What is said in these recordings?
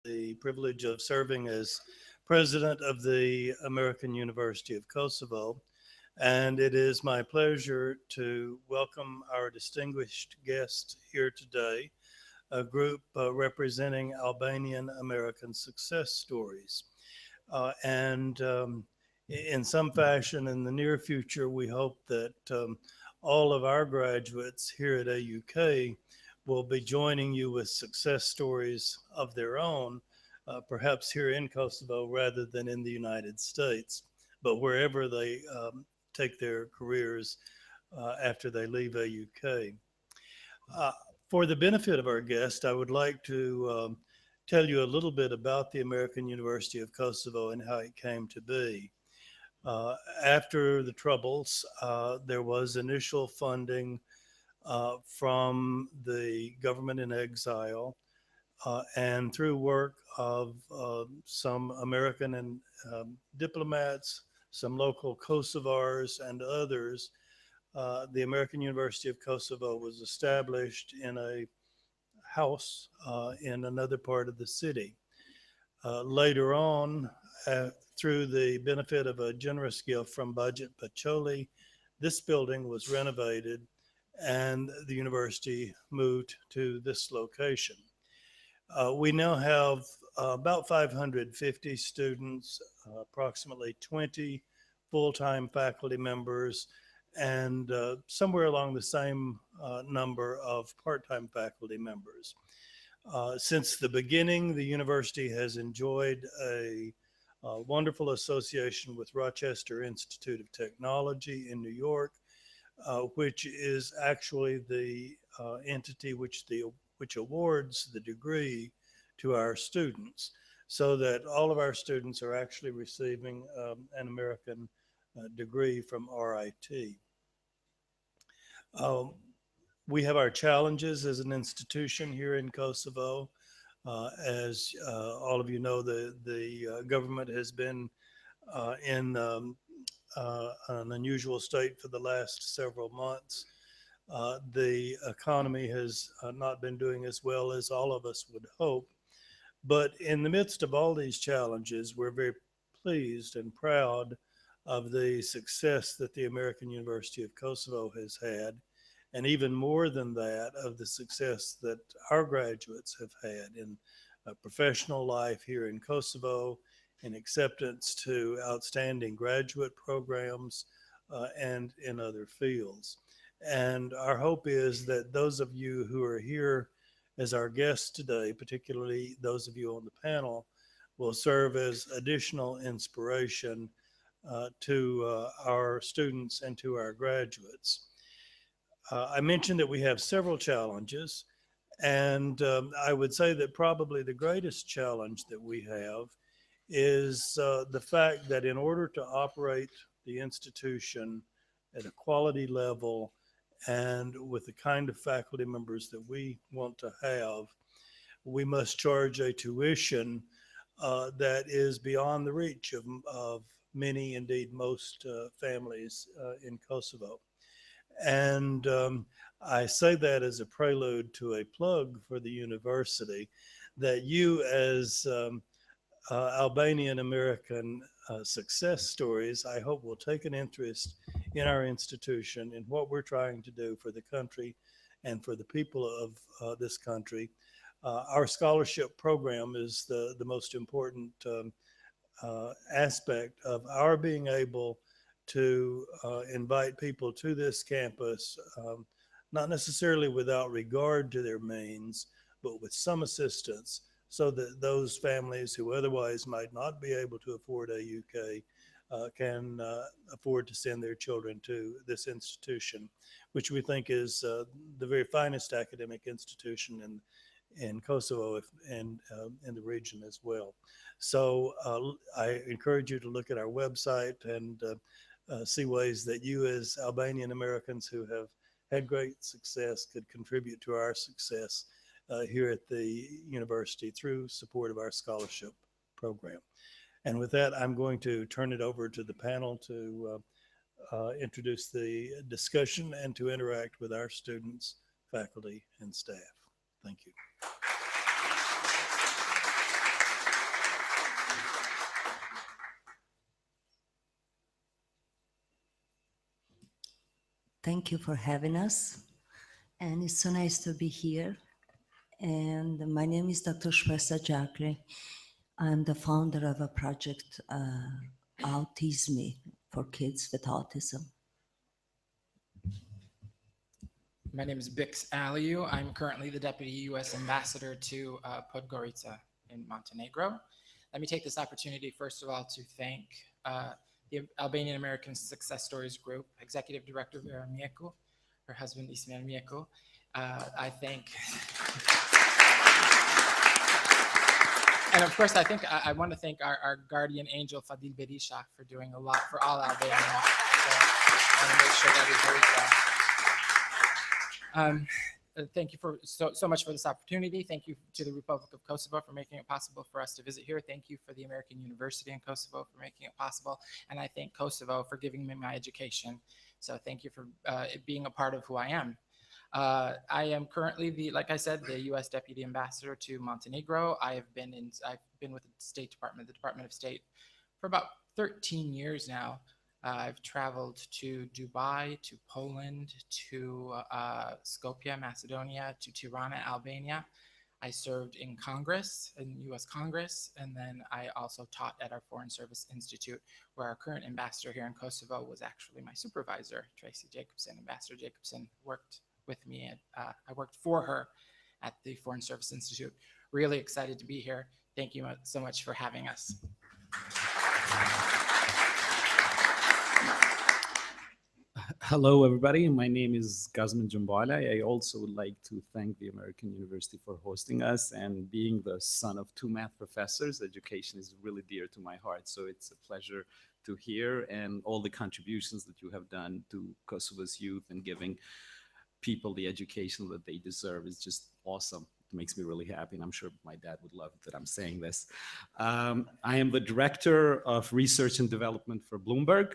the privilege of serving as president of the American University of Kosovo. And it is my pleasure to welcome our distinguished guest here today, a group representing Albanian American success stories. And in some fashion, in the near future, we hope that all of our graduates here at AUK will be joining you with success stories of their own, perhaps here in Kosovo rather than in the United States, but wherever they take their careers after they leave AUK. Uh, for the benefit of our guest, I would like to tell you a little bit about the American University of Kosovo and how it came to be. After the Troubles, there was initial funding from the government in exile and through work of some American and diplomats, some local Kosovars, and others. The American University of Kosovo was established in a house in another part of the city. Later on, through the benefit of a generous gift from Budget Pacholi, this building was renovated and the university moved to this location. We now have about 550 students, approximately 20 full-time faculty members, and somewhere along the same number of part-time faculty members. Since the beginning, the university has enjoyed a wonderful association with Rochester Institute of Technology in New York, which is actually the entity which awards the degree to our students, so that all of our students are actually receiving an American degree from RIT. We have our challenges as an institution here in Kosovo. As all of you know, the government has been in an unusual state for the last several months. The economy has not been doing as well as all of us would hope. But in the midst of all these challenges, we're very pleased and proud of the success that the American University of Kosovo has had, and even more than that, of the success that our graduates have had in professional life here in Kosovo, in acceptance to outstanding graduate programs, and in other fields. And our hope is that those of you who are here as our guests today, particularly those of you on the panel, will serve as additional inspiration to our students and to our graduates. I mentioned that we have several challenges, and I would say that probably the greatest challenge that we have is the fact that in order to operate the institution at a quality level and with the kind of faculty members that we want to have, we must charge a tuition that is beyond the reach of many, indeed most families in Kosovo. And I say that as a prelude to a plug for the university, that you as Albanian American success stories, I hope will take an interest in our institution, in what we're trying to do for the country and for the people of this country. Our scholarship program is the most important aspect of our being able to invite people to this campus, not necessarily without regard to their means, but with some assistance, so that those families who otherwise might not be able to afford AUK can afford to send their children to this institution, which we think is the very finest academic institution in Kosovo and in the region as well. So I encourage you to look at our website and see ways that you as Albanian Americans who have had great success could contribute to our success here at the university through support of our scholarship program. And with that, I'm going to turn it over to the panel to introduce the discussion and to interact with our students, faculty, and staff. Thank you. Thank you for having us. And it's so nice to be here. And my name is Dr. Shweta Jakli. I'm the founder of a project, Autisme, for kids with autism. My name is Bix Aliu. I'm currently the Deputy U.S. Ambassador to Podgorica in Montenegro. Let me take this opportunity, first of all, to thank the Albanian American Success Stories Group, Executive Director Vera Mieku, her husband Ismail Mieku. I thank, and of course, I want to thank our guardian angel, Fadil Berisha, for doing a lot for all Albania. So I want to make sure that is very clear. Thank you for so much for this opportunity. Thank you to the Republic of Kosovo for making it possible for us to visit here. Thank you for the American University in Kosovo for making it possible. And I thank Kosovo for giving me my education. So thank you for being a part of who I am. I am currently like I said, the U.S. Deputy Ambassador to Montenegro. I've been with the State Department, the Department of State, for about 13 years now. I've traveled to Dubai, to Poland, to Skopje, Macedonia, to Tirana, Albania. I served in Congress, in U.S. Congress, and then I also taught at our Foreign Service Institute, where our current ambassador here in Kosovo was actually my supervisor, Tracy Jacobson. Ambassador Jacobson worked with me, and I worked for her at the Foreign Service Institute. Really excited to be here. Thank you so much for having us. Hello, everybody. My name is Gazman Jumbala. I also would like to thank the American University for hosting us, and being the son of two math professors, education is really dear to my heart. So it's a pleasure to hear, and all the contributions that you have done to Kosovo's youth and giving people the education that they deserve is just awesome. It makes me really happy, and I'm sure my dad would love that I'm saying this. I am the Director of Research and Development for Bloomberg.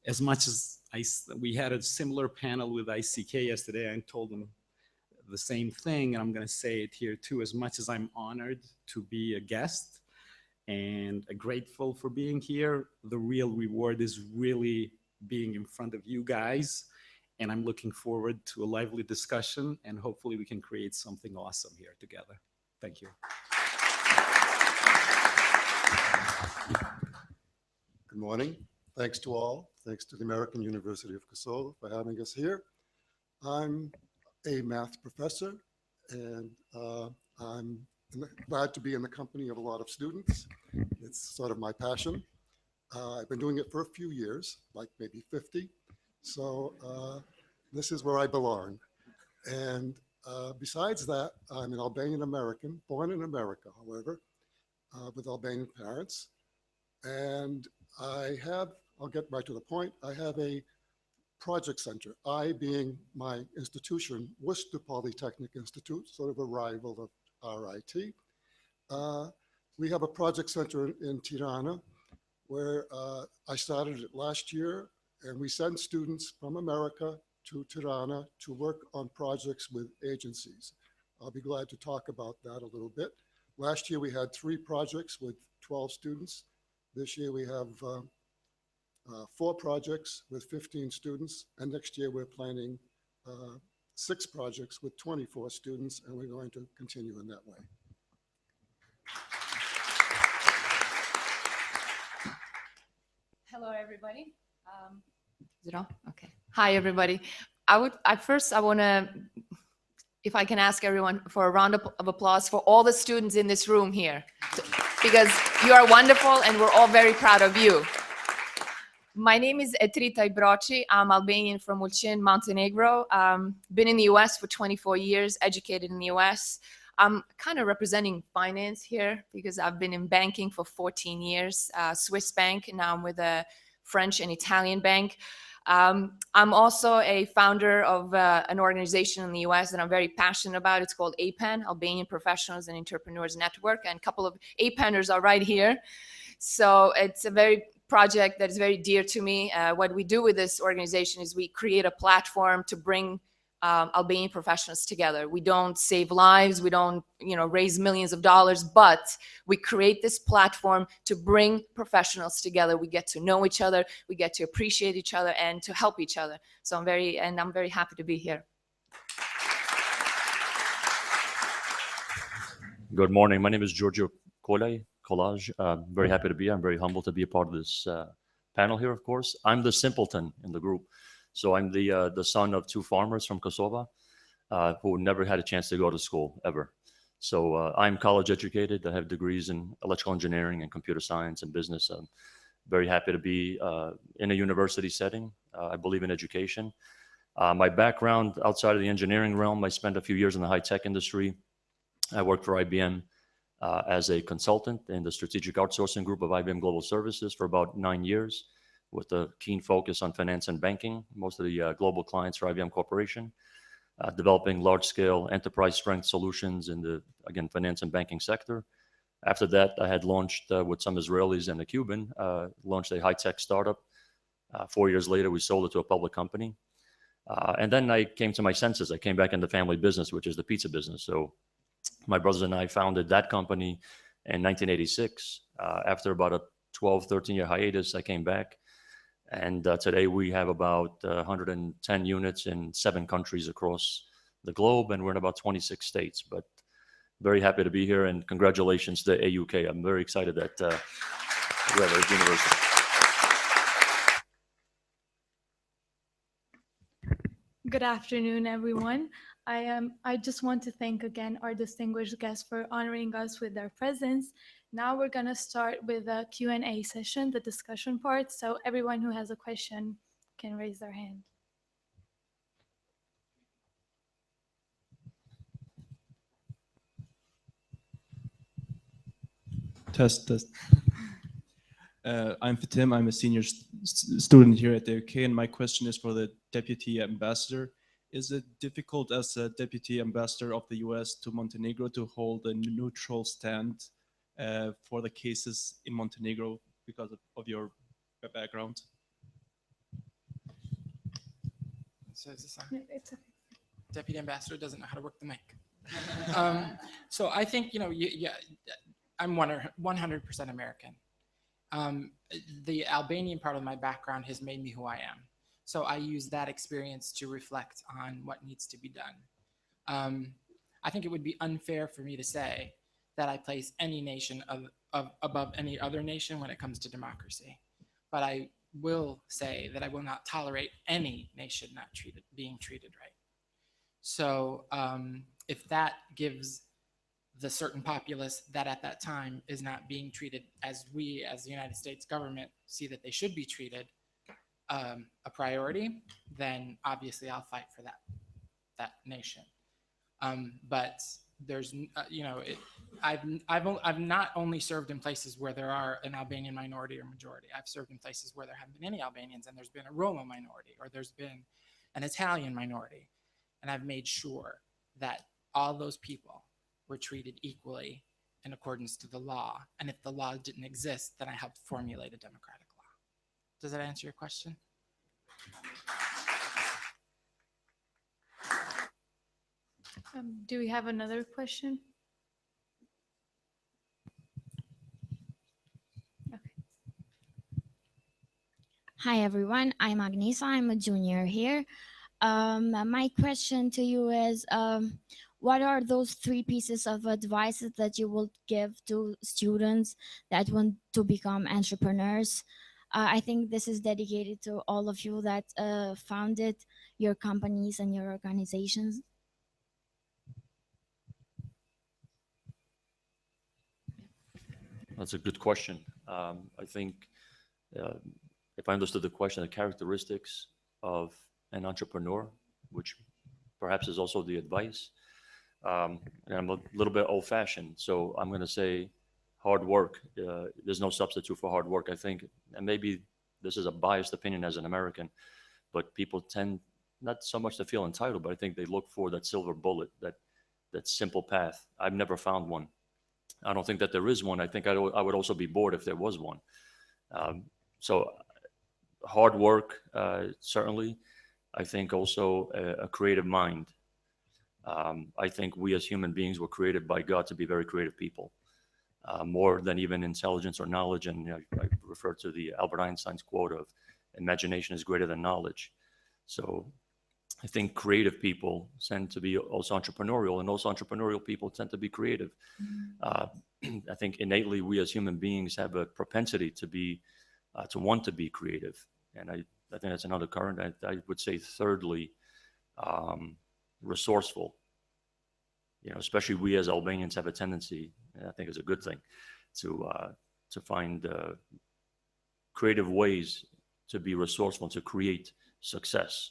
As much as we had a similar panel with ICK yesterday, I told them the same thing, and I'm going to say it here too. As much as I'm honored to be a guest and grateful for being here, the real reward is really being in front of you guys, and I'm looking forward to a lively discussion, and hopefully we can create something awesome here together. Thank you. Good morning. Thanks to all. Thanks to the American University of Kosovo for having us here. I'm a math professor, and I'm glad to be in the company of a lot of students. It's sort of my passion. I've been doing it for a few years, like maybe 50. So this is where I belong. And besides that, I'm an Albanian American, born in America, however, with Albanian parents. And I'll get right to the point, I have a project center, I being my institution, Worcester Polytechnic Institute, sort of a rival of RIT. We have a project center in Tirana, where I started it last year, and we send students from America to Tirana to work on projects with agencies. I'll be glad to talk about that a little bit. Last year we had 3 projects with 12 students. This year we have 4 projects with 15 students, and next year we're planning 6 projects with 24 students, and we're going to continue in that way. Hello, everybody. Is it on? Okay. Hi, everybody. I want to, if I can ask everyone for a round of applause for all the students in this room here, because you are wonderful and we're all very proud of you. My name is Etrita Ibroci. I'm Albanian from Ulqin, Montenegro. Been in the US for 24 years, educated in the US. I'm kind of representing finance here because I've been in banking for 14 years, Swiss bank. Now I'm with a French and Italian bank. I'm also a founder of an organization in the US that I'm very passionate about. It's called APAN, Albanian Professionals and Entrepreneurs Network, and a couple of APANers are right here. So it's a very project that is very dear to me. What we do with this organization is we create a platform to bring Albanian professionals together. We don't save lives, we don't, raise millions of dollars, but we create this platform to bring professionals together. We get to know each other, we get to appreciate each other, and to help each other. So I'm very happy to be here. Good morning. My name is Giorgio Collage. Very happy to be here. I'm very humbled to be a part of this panel here, of course. I'm the simpleton in the group. So I'm the son of two farmers from Kosovo who never had a chance to go to school, ever. So I'm college educated. I have degrees in electrical engineering and computer science and business. I'm very happy to be in a university setting. I believe in education. My background outside of the engineering realm, I spent a few years in the high-tech industry. I worked for IBM as a consultant in the strategic outsourcing group of IBM Global Services for about 9 years, with a keen focus on finance and banking, most of the global clients for IBM Corporation, developing large-scale enterprise-strength solutions in the, again, finance and banking sector. After that, I had launched, with some Israelis and a Cuban, launched a high-tech startup. 4 years later, we sold it to a public company. And then I came to my senses. I came back in the family business, which is the pizza business. So my brothers and I founded that company in 1986. After about a 12, 13-year hiatus, I came back. And today we have about 110 units in 7 countries across the globe, and we're in about 26 states. But very happy to be here, and congratulations to AUK. I'm very excited that we have a university. Good afternoon, everyone. I just want to thank again our distinguished guests for honoring us with their presence. Now we're going to start with a Q&A session, the discussion part. So everyone who has a question can raise their hand. Test. I'm Fatim. I'm a senior student here at the UK, and my question is for the Deputy Ambassador. Is it difficult as a Deputy Ambassador of the US to Montenegro to hold a neutral stand for the cases in Montenegro because of your background? So is this on? No, it's okay. Deputy Ambassador doesn't know how to work the mic. So I think, I'm 100% American. The Albanian part of my background has made me who I am. So I use that experience to reflect on what needs to be done. I think it would be unfair for me to say that I place any nation above any other nation when it comes to democracy. But I will say that I will not tolerate any nation not being treated right. So if that gives the certain populace that at that time is not being treated as we, as the United States government, see that they should be treated, a priority, then obviously I'll fight for that nation. But there's, I've not only served in places where there are an Albanian minority or majority. I've served in places where there haven't been any Albanians, and there's been a Roma minority, or there's been an Italian minority, and I've made sure that all those people were treated equally in accordance to the law. And if the law didn't exist, then I helped formulate a democratic law. Does that answer your question? Do we have another question? Okay. Hi, everyone. I'm Agnesa. I'm a junior here. My question to you is, what are those 3 pieces of advice that you would give to students that want to become entrepreneurs? I think this is dedicated to all of you that founded your companies and your organizations. That's a good question. I think if I understood the question, the characteristics of an entrepreneur, which perhaps is also the advice, and I'm a little bit old-fashioned, so I'm going to say hard work. There's no substitute for hard work. I think, and maybe this is a biased opinion as an American, but people tend not so much to feel entitled, but I think they look for that silver bullet, that simple path. I've never found one. I don't think that there is one. I think I would also be bored if there was one. So hard work, certainly. I think also a creative mind. I think we as human beings were created by God to be very creative people, more than even intelligence or knowledge. And I refer to the Albert Einstein's quote of imagination is greater than knowledge. So I think creative people tend to be also entrepreneurial, and also entrepreneurial people tend to be creative. I think innately we as human beings have a propensity to be, to want to be creative. And I think that's another current. I would say thirdly, resourceful. Especially we as Albanians have a tendency, and I think it's a good thing, to find creative ways to be resourceful and to create success.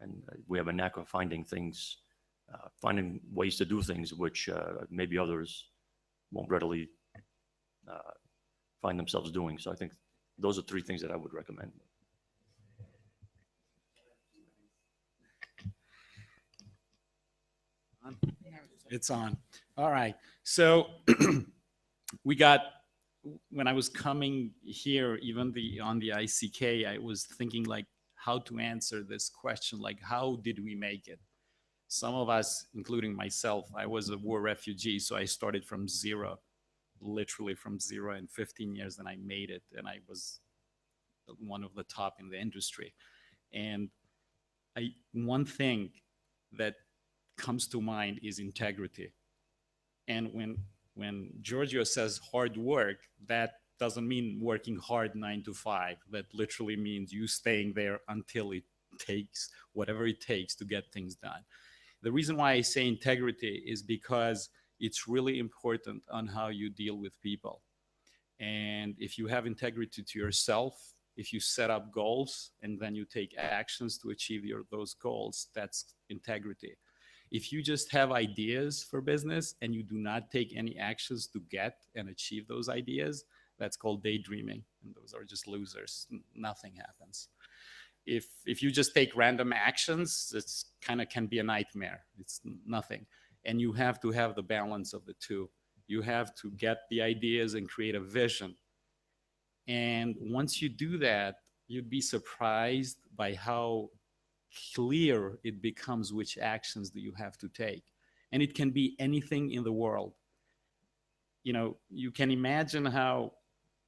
And we have a knack of finding things, finding ways to do things which maybe others won't readily find themselves doing. So I think those are three things that I would recommend. It's on. All right. So when I was coming here, even on the ICK, I was thinking like how to answer this question, like how did we make it? Some of us, including myself, I was a war refugee, so I started from zero, literally from zero in 15 years, and I made it, and I was one of the top in the industry. And one thing that comes to mind is integrity. And when Giorgio says hard work, that doesn't mean working hard 9 to 5. That literally means you staying there until it takes whatever it takes to get things done. The reason why I say integrity is because it's really important on how you deal with people. And if you have integrity to yourself, if you set up goals and then you take actions to achieve those goals, that's integrity. If you just have ideas for business and you do not take any actions to get and achieve those ideas, that's called daydreaming. And those are just losers. Nothing happens. If you just take random actions, it's kind of can be a nightmare. It's nothing. And you have to have the balance of the two. You have to get the ideas and create a vision. And once you do that, you'd be surprised by how clear it becomes which actions do you have to take. And it can be anything in the world. You can imagine how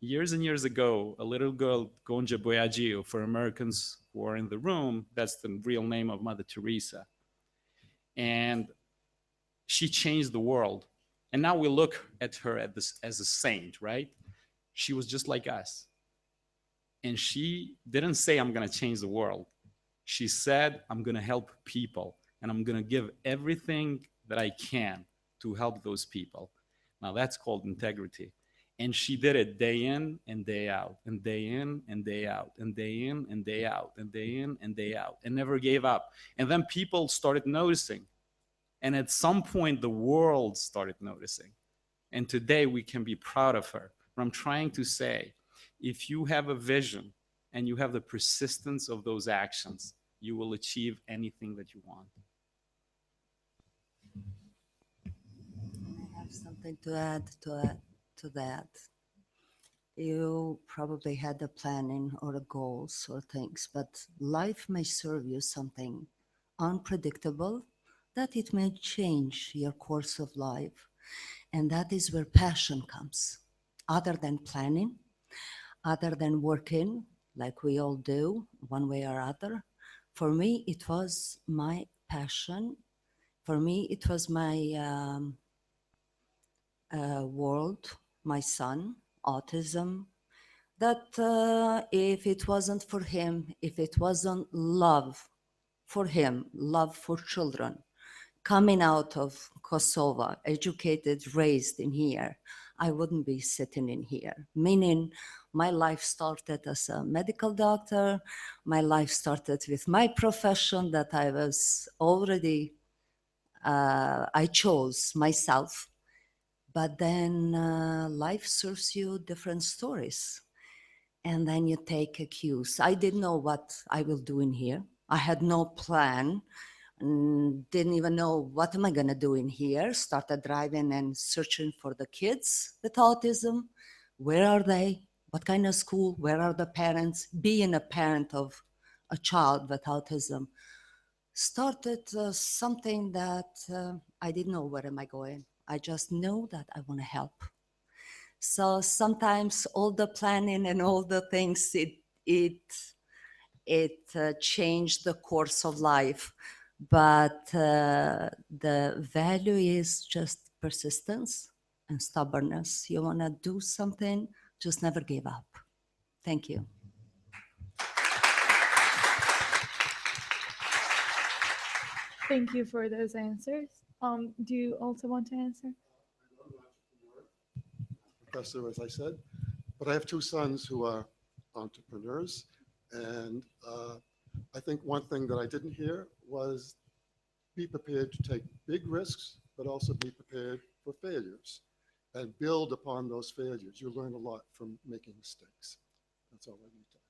years and years ago, a little girl, Gonja Boyajiu, for Americans who are in the room, that's the real name of Mother Teresa. And she changed the world. And now we look at her as a saint, right? She was just like us. And she didn't say, I'm going to change the world. She said, I'm going to help people, and I'm going to give everything that I can to help those people. Now that's called integrity. And she did it day in and day out, and day in and day out, and day in and day out, and day in and day out, and never gave up. And then people started noticing. And at some point, the world started noticing. And today we can be proud of her. What I'm trying to say, if you have a vision and you have the persistence of those actions, you will achieve anything that you want. I have something to add to that. You probably had a planning or a goals or things, but life may serve you something unpredictable that it may change your course of life. And that is where passion comes. Other than planning, other than working like we all do one way or other, for me, it was my passion. For me, it was my world, my son, autism, that if it wasn't for him, if it wasn't love for him, love for children, coming out of Kosovo, educated, raised in here, I wouldn't be sitting in here. Meaning my life started as a medical doctor. My life started with my profession that I was already, I chose myself. But then life serves you different stories. And then you take a cues. I didn't know what I will do in here. I had no plan. Didn't even know what am I going to do in here. Started driving and searching for the kids with autism. Where are they? What kind of school? Where are the parents? Being a parent of a child with autism, started something that I didn't know where am I going. I just know that I want to help. So sometimes all the planning and all the things, it changed the course of life. But the value is just persistence and stubbornness. You want to do something, just never give up. Thank you. Thank you for those answers. Do you also want to answer? Professor, as I said, but I have two sons who are entrepreneurs. And I think one thing that I didn't hear was be prepared to take big risks, but also be prepared for failures and build upon those failures. You learn a lot from making mistakes. That's all I need to add.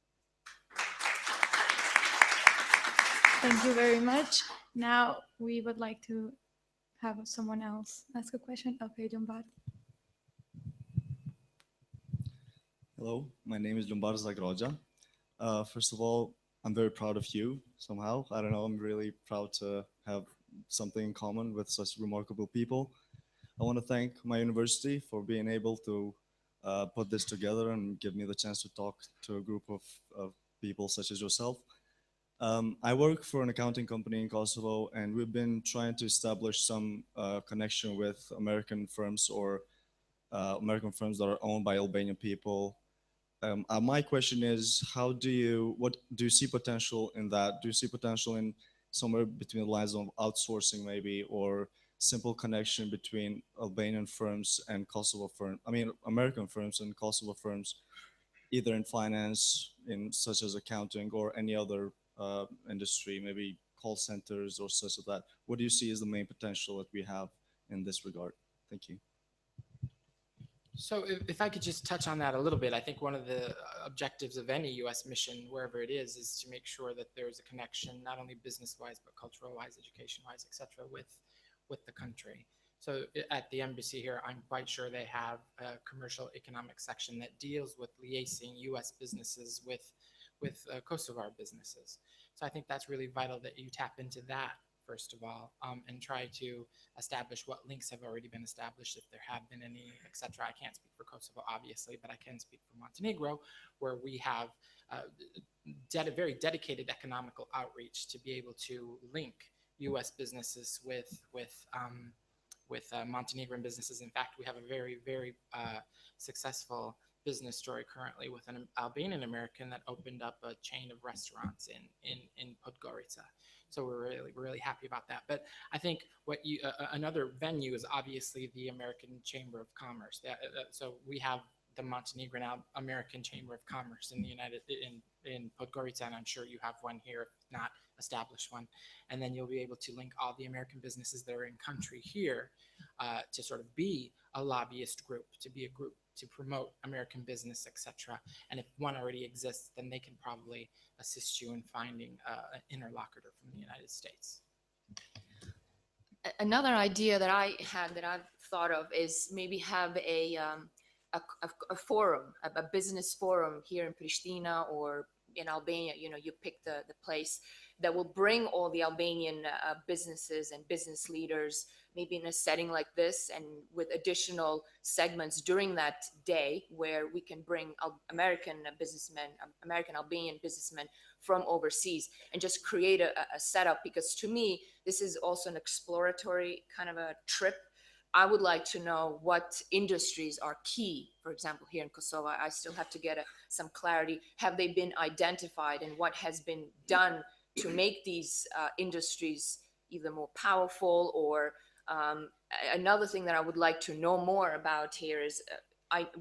Thank you very much. Now we would like to have someone else ask a question. Okay, Jumbat. Hello, my name is Lumbar Zagroja. First of all, I'm very proud of you somehow. I don't know, I'm really proud to have something in common with such remarkable people. I want to thank my university for being able to put this together and give me the chance to talk to a group of people such as yourself. I work for an accounting company in Kosovo, and we've been trying to establish some connection with American firms or American firms that are owned by Albanian people. My question is, what do you see potential in that? Do you see potential in somewhere between the lines of outsourcing maybe, or simple connection between Albanian firms and Kosovo firms, I mean, American firms and Kosovo firms, either in finance, in such as accounting or any other industry, maybe call centers or such as that? What do you see as the main potential that we have in this regard? Thank you. So if I could just touch on that a little bit, I think one of the objectives of any U.S. mission, wherever it is to make sure that there's a connection, not only business-wise, but cultural-wise, education-wise, et cetera, with the country. So at the embassy here, I'm quite sure they have a commercial economic section that deals with liaising U.S. businesses with Kosovar businesses. So I think that's really vital that you tap into that, first of all, and try to establish what links have already been established, if there have been any, et cetera. I can't speak for Kosovo, obviously, but I can speak for Montenegro, where we have very dedicated economical outreach to be able to link U.S. businesses with Montenegrin businesses. In fact, we have a very successful business story currently with an Albanian American that opened up a chain of restaurants in Podgorica. So we're really happy about that. But I think another venue is obviously the American Chamber of Commerce. So we have the Montenegrin American Chamber of Commerce in Podgorica, and I'm sure you have one here, if not established one. And then you'll be able to link all the American businesses that are in country here to sort of be a lobbyist group, to be a group to promote American business, etc. And if one already exists, then they can probably assist you in finding an interlocutor from the United States. Another idea that I had, that I've thought of, is maybe have a forum, a business forum here in Pristina or in Albania. You know, you pick the place that will bring all the Albanian businesses and business leaders, maybe in a setting like this, and with additional segments during that day where we can bring American businessmen, American Albanian businessmen from overseas, and just create a setup. Because to me, this is also an exploratory kind of a trip. I would like to know what industries are key. For example, here in Kosovo, I still have to get some clarity. Have they been identified, and what has been done to make these industries either more powerful or another thing that I would like to know more about here is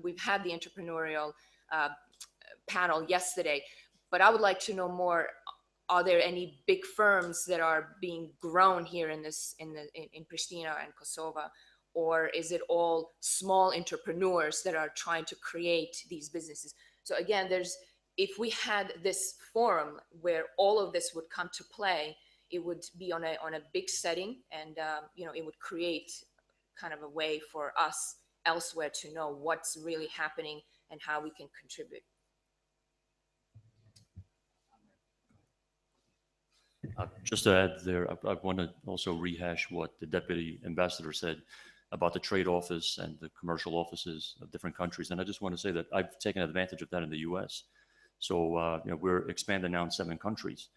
we've had the entrepreneurial panel yesterday, but I would like to know more. Are there any big firms that are being grown here in Pristina and Kosovo, or is it all small entrepreneurs that are trying to create these businesses? So again, if we had this forum where all of this would come to play, it would be on a big setting, and it would create kind of a way for us elsewhere to know what's really happening and how we can contribute. Just to add there, I want to also rehash what the deputy ambassador said about the trade office and the commercial offices of different countries. And I just want to say that I've taken advantage of that in the U.S. So we're expanding now in 7 countries.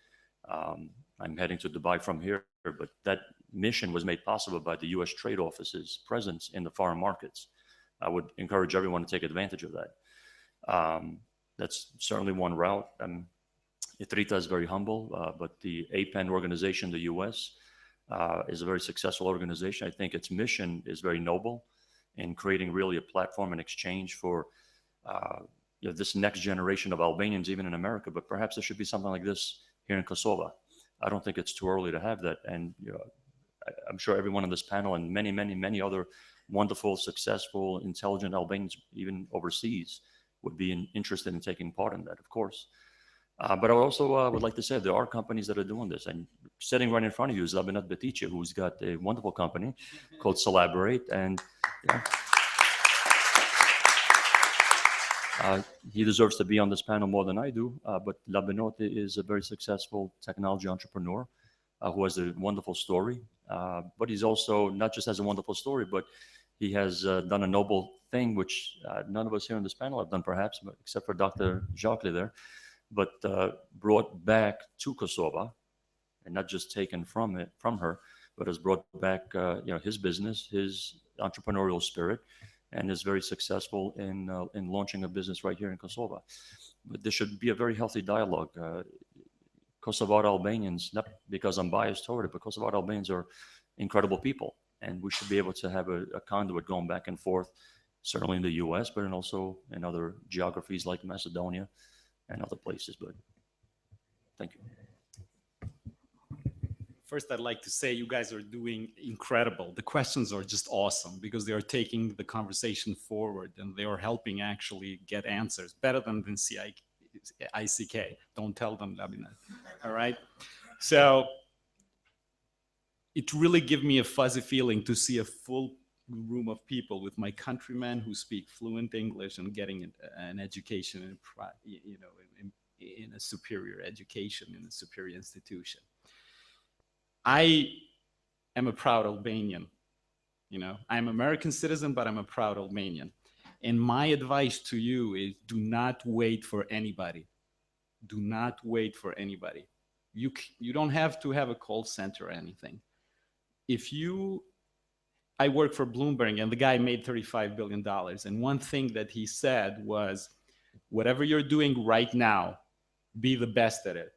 I'm heading to Dubai from here, but that mission was made possible by the U.S. trade office's presence in the foreign markets. I would encourage everyone to take advantage of that. That's certainly one route. ITRITA is very humble, but the APEN organization in the U.S. Is a very successful organization. I think its mission is very noble in creating really a platform and exchange for this next generation of Albanians, even in America. But perhaps there should be something like this here in Kosovo. I don't think it's too early to have that. And I'm sure everyone on this panel and many, many, many other wonderful, successful, intelligent Albanians, even overseas, would be interested in taking part in that, of course. But I also would like to say there are companies that are doing this. And sitting right in front of you is Labinat Betice, who's got a wonderful company called Collaborate. And he deserves to be on this panel more than I do. But Labinot is a very successful technology entrepreneur who has a wonderful story. But he's also not just has a wonderful story, but he has done a noble thing, which none of us here on this panel have done, perhaps, except for Dr. Jacques there. But brought back to Kosovo, and not just taken from her, but has brought back his business, his entrepreneurial spirit, and is very successful in launching a business right here in Kosovo. But there should be a very healthy dialogue. Kosovar Albanians, not because I'm biased toward it, but Kosovar Albanians are incredible people, and we should be able to have a conduit going back and forth, certainly in the U.S., but also in other geographies like Macedonia and other places. But thank you. First, I'd like to say you guys are doing incredible. The questions are just awesome because they are taking the conversation forward and they are helping actually get answers better than ICK. Don't tell them, Labinat. All right. So it really gives me a fuzzy feeling to see a full room of people with my countrymen who speak fluent English and getting an education in a superior education in a superior institution. I am a proud Albanian. I'm an American citizen, but I'm a proud Albanian. And my advice to you is do not wait for anybody. Do not wait for anybody. You don't have to have a call center or anything. I work for Bloomberg, and the guy made $35 billion. And one thing that he said was, whatever you're doing right now, be the best at it.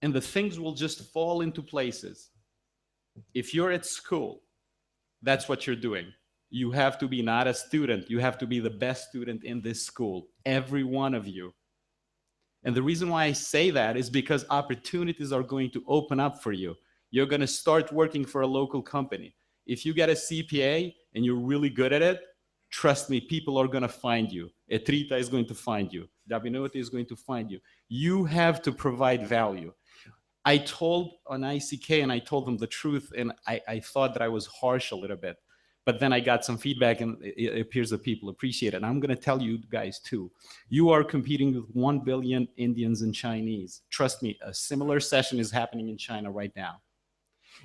And the things will just fall into places. If you're at school, that's what you're doing. You have to be not a student. You have to be the best student in this school, every one of you. And the reason why I say that is because opportunities are going to open up for you. You're going to start working for a local company. If you get a CPA and you're really good at it, trust me, people are going to find you. ITRITA is going to find you. Dabinoti is going to find you. You have to provide value. I told on ICK and I told them the truth, and I thought that I was harsh a little bit. But then I got some feedback and it appears that people appreciate it. And I'm going to tell you guys too, you are competing with 1 billion Indians and Chinese. Trust me, a similar session is happening in China right now.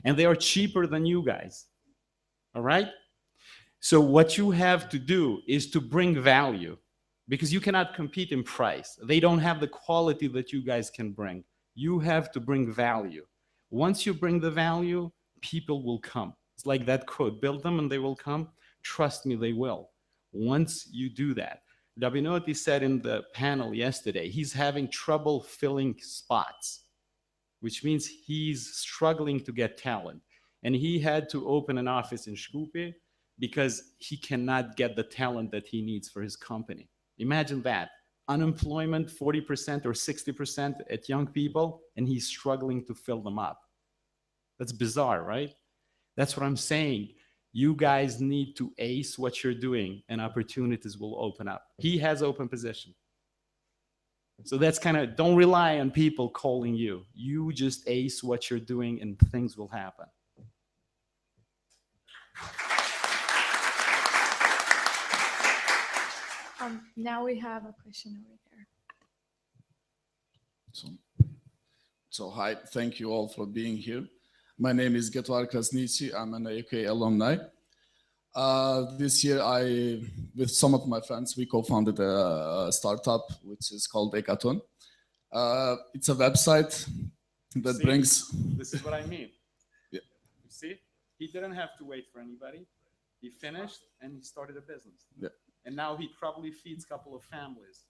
And they are cheaper than you guys. All right? So what you have to do is to bring value, because you cannot compete in price. They don't have the quality that you guys can bring. You have to bring value. Once you bring the value, people will come. It's like that quote, build them and they will come. Trust me, they will. Once you do that. Dabinoti said in the panel yesterday, he's having trouble filling spots, which means he's struggling to get talent. And he had to open an office in Shkupi because he cannot get the talent that he needs for his company. Imagine that. Unemployment 40% or 60% at young people, and he's struggling to fill them up. That's bizarre, right? That's what I'm saying. You guys need to ace what you're doing and opportunities will open up. He has open position. So that's kind of, don't rely on people calling you. You just ace what you're doing and things will happen. Now we have a question over there. So hi, thank you all for being here. My name is Getvar Krasnici. I'm an AUK alumni. This year, with some of my friends, we co-founded a startup which is called Ekaton. It's a website that brings. This is what I mean. Yeah. You see, he didn't have to wait for anybody. He finished and he started a business. Yeah. And now he probably feeds a couple of families.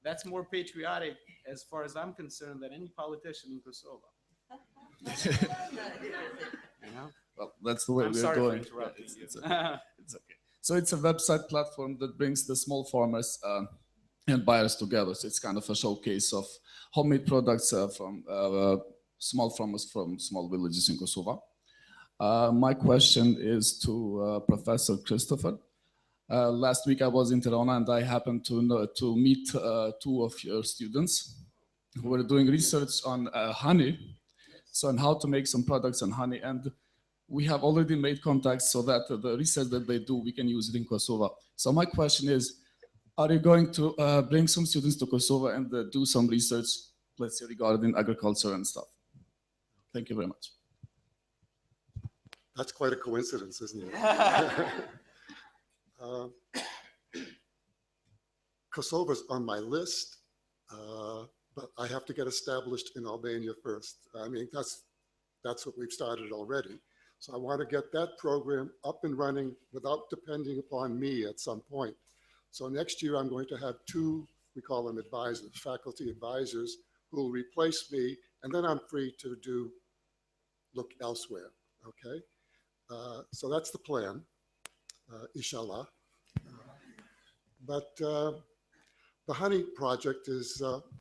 That's more patriotic, as far as I'm concerned, than any politician in Kosovo. You know? Well, that's the way I'm we're sorry going. for interrupting you. It's okay. It's okay. So it's a website platform that brings the small farmers and buyers together. So it's kind of a showcase of homemade products from small farmers from small villages in Kosovo. My question is to Professor Christopher. Last week I was in Tirana and I happened to meet two of your students who were doing research on honey, so on how to make some products on honey. And we have already made contacts so that the research that they do, we can use it in Kosovo. So my question is, are you going to bring some students to Kosovo and do some research, let's say, regarding agriculture and stuff? Thank you very much. That's quite a coincidence, isn't it? Kosovo's on my list, but I have to get established in Albania first. I mean, that's what we've started already. So I want to get that program up and running without depending upon me at some point. So next year I'm going to have two, we call them advisors, faculty advisors, who will replace me, and then I'm free to look elsewhere, okay? So that's the plan, inshallah. But the honey project is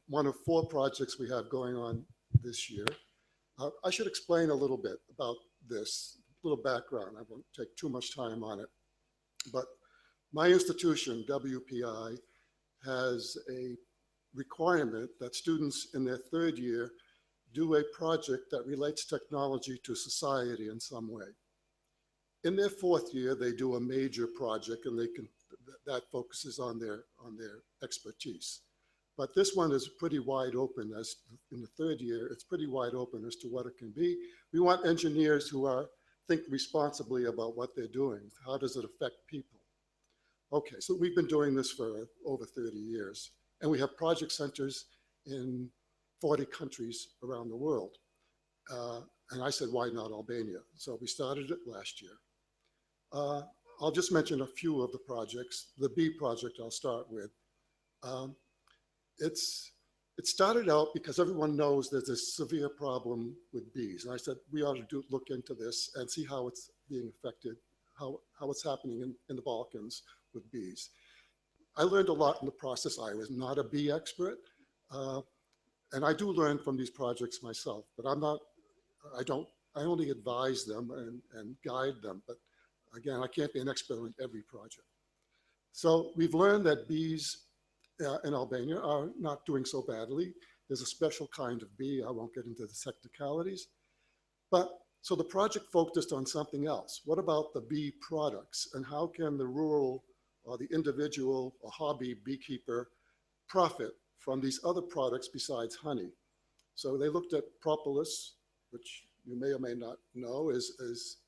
one of 4 projects we have going on this year. I should explain a little bit about this, a little background. I won't take too much time on it. But my institution, WPI, has a requirement that students in their 3rd year do a project that relates technology to society in some way. In their 4th year, they do a major project and that focuses on their expertise. But this one is pretty wide open. As in the 3rd year, it's pretty wide open as to what it can be. We want engineers who think responsibly about what they're doing. How does it affect people? Okay, so we've been doing this for over 30 years, and we have project centers in 40 countries around the world. And I said, why not Albania? So we started it last year. I'll just mention a few of the projects. The bee project I'll start with. It started out because everyone knows there's a severe problem with bees. And I said, we ought to look into this and see how it's being affected, how it's happening in the Balkans with bees. I learned a lot in the process. I was not a bee expert. And I do learn from these projects myself, but I only advise them and guide them. But again, I can't be an expert on every project. So we've learned that bees in Albania are not doing so badly. There's a special kind of bee. I won't get into the technicalities. But so the project focused on something else. What about the bee products, and how can the rural or the individual or hobby beekeeper profit from these other products besides honey? So they looked at propolis, which you may or may not know is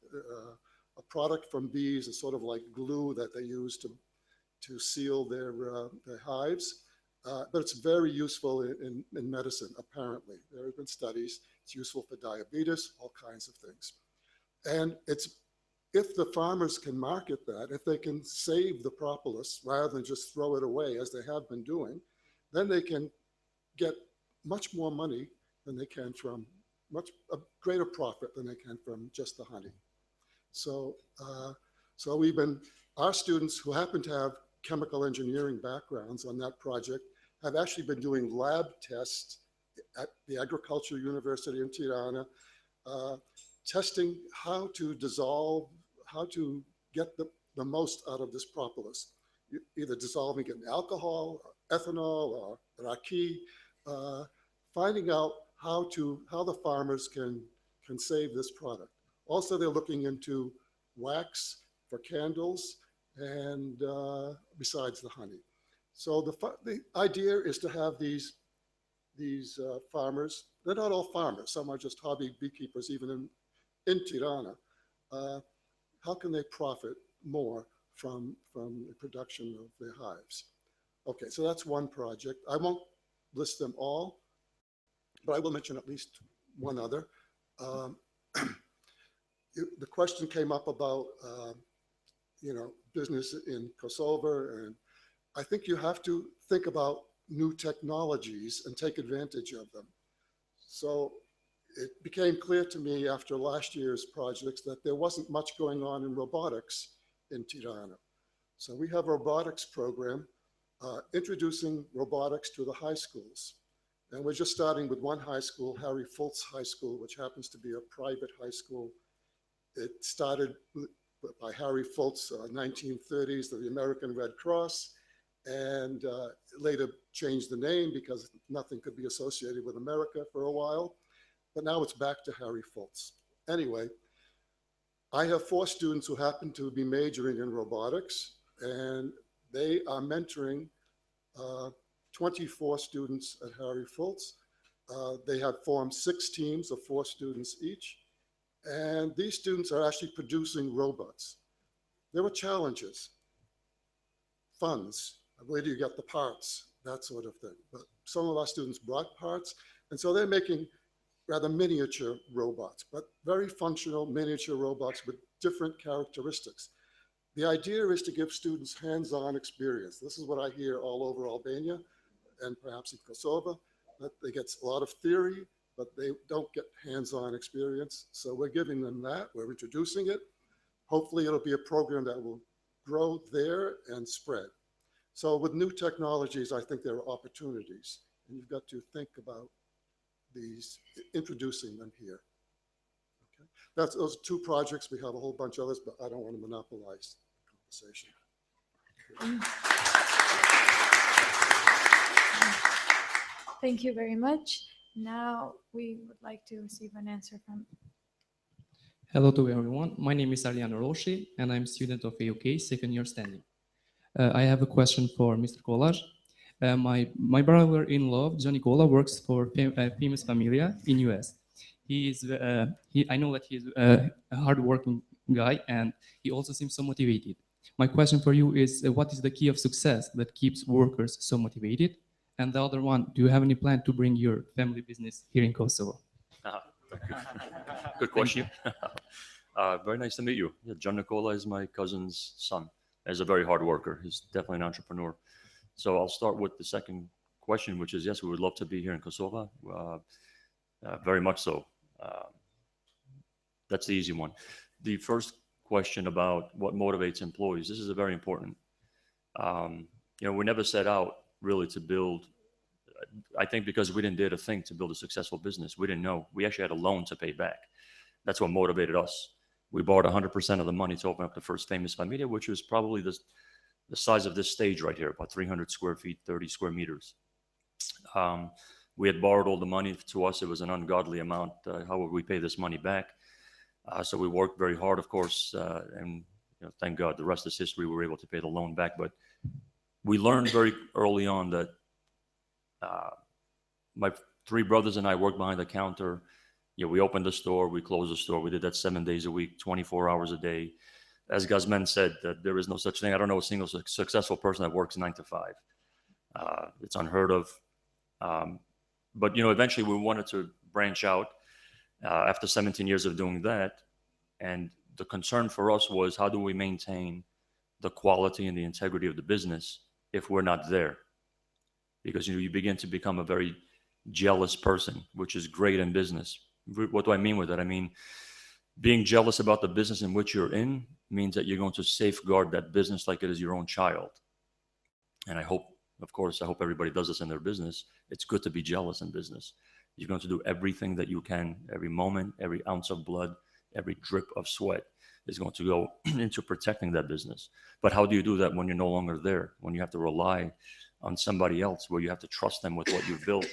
a product from bees, a sort of like glue that they use to seal their hives. But it's very useful in medicine, apparently. There have been studies. It's useful for diabetes, all kinds of things. And if the farmers can market that, if they can save the propolis rather than just throw it away as they have been doing, then they can get much more money than they can from, a greater profit than they can from just the honey. So, our students who happen to have chemical engineering backgrounds on that project have actually been doing lab tests at the Agricultural University in Tirana, testing how to get the most out of this propolis, either dissolving it in alcohol, or ethanol, or raki, finding out how the farmers can save this product. Also, they're looking into wax for candles and besides the honey. So the idea is to have these these farmers, they're not all farmers, some are just hobby beekeepers even in Tirana, how can they profit more from the production of their hives? Okay, so that's one project. I won't list them all, but I will mention at least one other. The question came up about, business in Kosovo, and I think you have to think about new technologies and take advantage of them. So it became clear to me after last year's projects that there wasn't much going on in robotics in Tirana. So we have a robotics program introducing robotics to the high schools. And we're just starting with one high school, Harry Fultz High School, which happens to be a private high school. It started by Harry Fultz, 1930s, the American Red Cross, and later changed the name because nothing could be associated with America for a while. But now it's back to Harry Fultz. Anyway, I have 4 students who happen to be majoring in robotics, and they are mentoring 24 students at Harry Fultz. They have formed 6 teams of 4 students each, and these students are actually producing robots. There were challenges, funds, where do you get the parts, that sort of thing. But some of our students brought parts, and so they're making rather miniature robots, but very functional miniature robots with different characteristics. The idea is to give students hands-on experience. This is what I hear all over Albania and perhaps in Kosovo, that they get a lot of theory, but they don't get hands-on experience. So we're giving them that, we're introducing it. Hopefully it'll be a program that will grow there and spread. So with new technologies, I think there are opportunities, and you've got to think about these, introducing them here. Okay. Those are 2 projects. We have a whole bunch of others, but I don't want to monopolize the conversation. Thank you very much. Now we would like to receive an answer from. Hello to everyone. My name is Ariano Roshi, and I'm a student of AUK, second year standing. I have a question for Mr. Kolaj. My brother-in-law, Johnny Kola, works for Famous Familia in US. I know that he's a hardworking guy, and he also seems so motivated. My question for you is, what is the key of success that keeps workers so motivated? And the other one, do you have any plan to bring your family business here in Kosovo? Good question. Very nice to meet you. Yeah, John Nicola is my cousin's son. He's a very hard worker. He's definitely an entrepreneur. So I'll start with the second question, which is, yes, we would love to be here in Kosovo. Very much so. That's the easy one. The first question about what motivates employees, this is a very important. We never set out really to build, I think because we didn't dare to think to build a successful business. We didn't know. We actually had a loan to pay back. That's what motivated us. We borrowed 100% of the money to open up the first Famous Familia, which was probably the size of this stage right here, about 300 square feet, 30 square meters. We had borrowed all the money. To us, it was an ungodly amount. How would we pay this money back? So we worked very hard, of course, and thank God, the rest is history. We were able to pay the loan back. But we learned very early on that my 3 brothers and I worked behind the counter. We opened the store, we closed the store. We did that 7 days a week, 24 hours a day. As Guzman said, that there is no such thing. I don't know a single successful person that works 9 to 5. It's unheard of. But eventually we wanted to branch out after 17 years of doing that. And the concern for us was, how do we maintain the quality and the integrity of the business if we're not there? Because you begin to become a very jealous person, which is great in business. What do I mean with that? I mean, being jealous about the business in which you're in means that you're going to safeguard that business like it is your own child. And I hope everybody does this in their business. It's good to be jealous in business. You're going to do everything that you can, every moment, every ounce of blood, every drip of sweat is going to go into protecting that business. But how do you do that when you're no longer there, when you have to rely on somebody else, where you have to trust them with what you've built?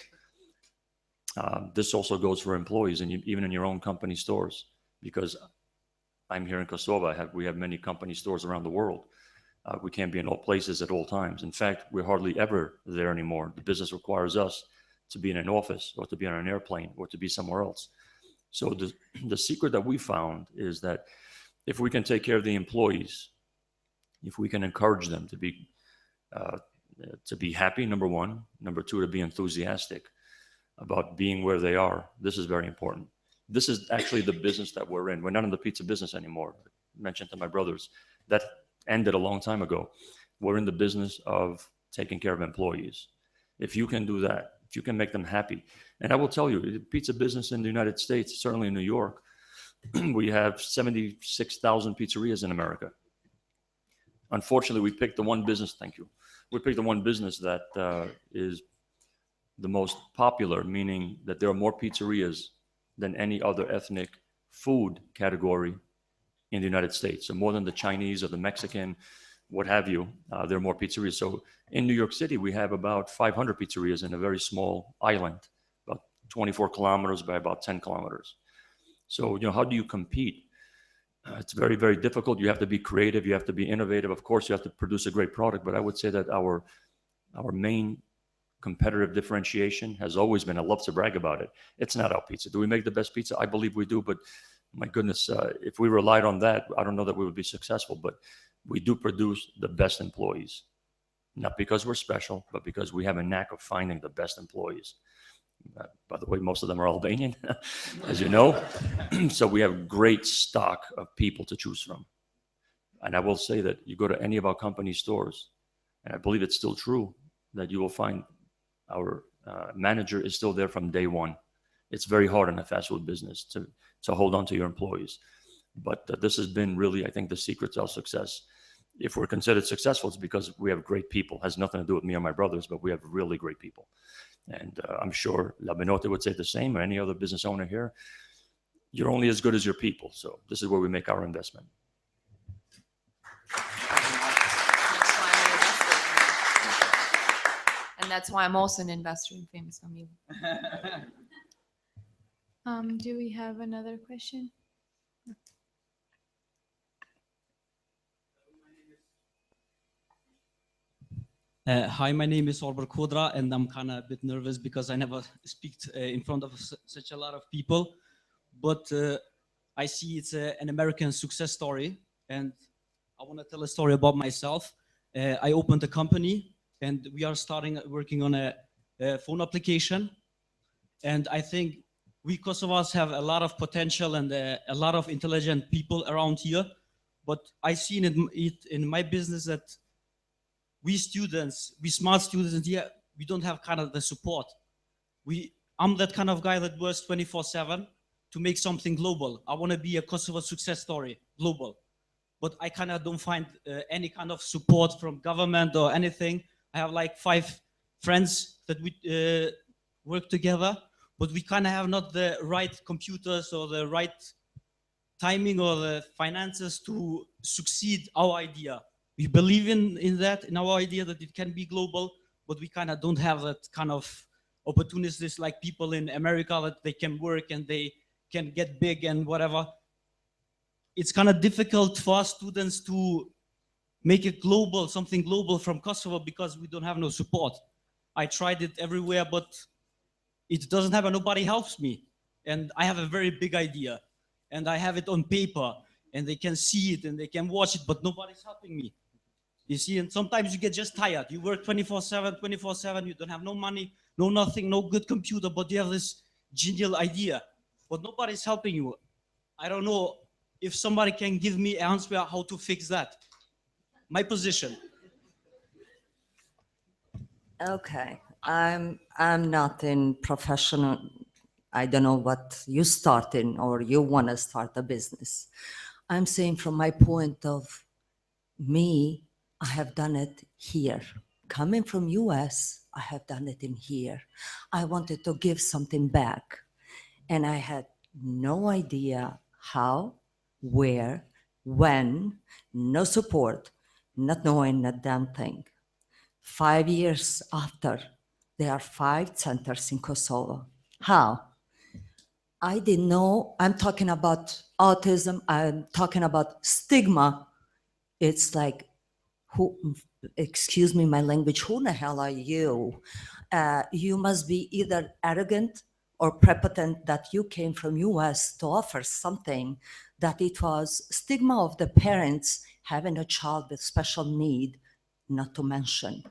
This also goes for employees, and even in your own company stores, because I'm here in Kosovo. We have many company stores around the world. We can't be in all places at all times. In fact, we're hardly ever there anymore. The business requires us to be in an office or to be on an airplane or to be somewhere else. So the secret that we found is that if we can take care of the employees, if we can encourage them to be happy, number one, number two, to be enthusiastic about being where they are. This is very important. This is actually the business that we're in. We're not in the pizza business anymore. I mentioned to my brothers that ended a long time ago. We're in the business of taking care of employees. If you can do that, if you can make them happy. And I will tell you, the pizza business in the United States, certainly in New York, we have 76,000 pizzerias in America. Unfortunately, we picked the one business, thank you. We picked the one business that is the most popular, meaning that there are more pizzerias than any other ethnic food category in the United States. So more than the Chinese or the Mexican, what have you, there are more pizzerias. So in New York City, we have about 500 pizzerias in a very small island, about 24 kilometers by about 10 kilometers. So, you know, how do you compete? It's very, very difficult. You have to be creative. You have to be innovative. Of course, you have to produce a great product. But I would say that our main competitive differentiation has always been, I love to brag about it, it's not our pizza. Do we make the best pizza? I believe we do. But my goodness, if we relied on that, I don't know that we would be successful. But we do produce the best employees. Not because we're special, but because we have a knack of finding the best employees. By the way, most of them are Albanian, as you know. So we have great stock of people to choose from. And I will say that you go to any of our company stores, and I believe it's still true, that you will find our manager is still there from day one. It's very hard in a fast food business to hold on to your employees. But this has been really, I think, the secret to our success. If we're considered successful, it's because we have great people. It has nothing to do with me or my brothers, but we have really great people. And I'm sure La Benote would say the same, or any other business owner here. You're only as good as your people. So this is where we make our investment. And that's why I'm also an investor in Famous Family. Do we have another question? Hi, my name is Orbor Kodra, and I'm kind of a bit nervous because I never speak in front of such a lot of people. But I see it's an American success story, and I want to tell a story about myself. I opened a company, and we are working on a phone application. And I think we Kosovars have a lot of potential and a lot of intelligent people around here. But I see it in my business that we students, we smart students here, we don't have kind of the support. I'm that kind of guy that works 24/7 to make something global. I want to be a Kosovo success story, global. But I kind of don't find any kind of support from government or anything. I have like 5 friends that we work together, but we kind of have not the right computers or the right timing or the finances to succeed our idea. We believe in our idea that it can be global, but we kind of don't have that kind of opportunities like people in America that they can work and they can get big and whatever. It's kind of difficult for us students to make it global, something global from Kosovo, because we don't have no support. I tried it everywhere, but it doesn't happen. Nobody helps me. And I have a very big idea, and I have it on paper, and they can see it and they can watch it, but nobody's helping me. You see, and sometimes you get just tired. You work 24/7, you don't have no money, no nothing, no good computer, but you have this genial idea, but nobody's helping you. I don't know if somebody can give me an answer how to fix that. My position. Okay, I'm not in professional. I don't know what you start in or you want to start a business. I'm saying from my point of me, I have done it here. Coming from US, I have done it in here. I wanted to give something back, and I had no idea how, where, when, no support, not knowing a damn thing. 5 years after, there are 5 centers in Kosovo. How? I didn't know. I'm talking about autism. I'm talking about stigma. It's like who, excuse me my language, who the hell are you? You must be either arrogant or prepotent that you came from US to offer something that it was stigma of the parents having a child with special need, not to mention.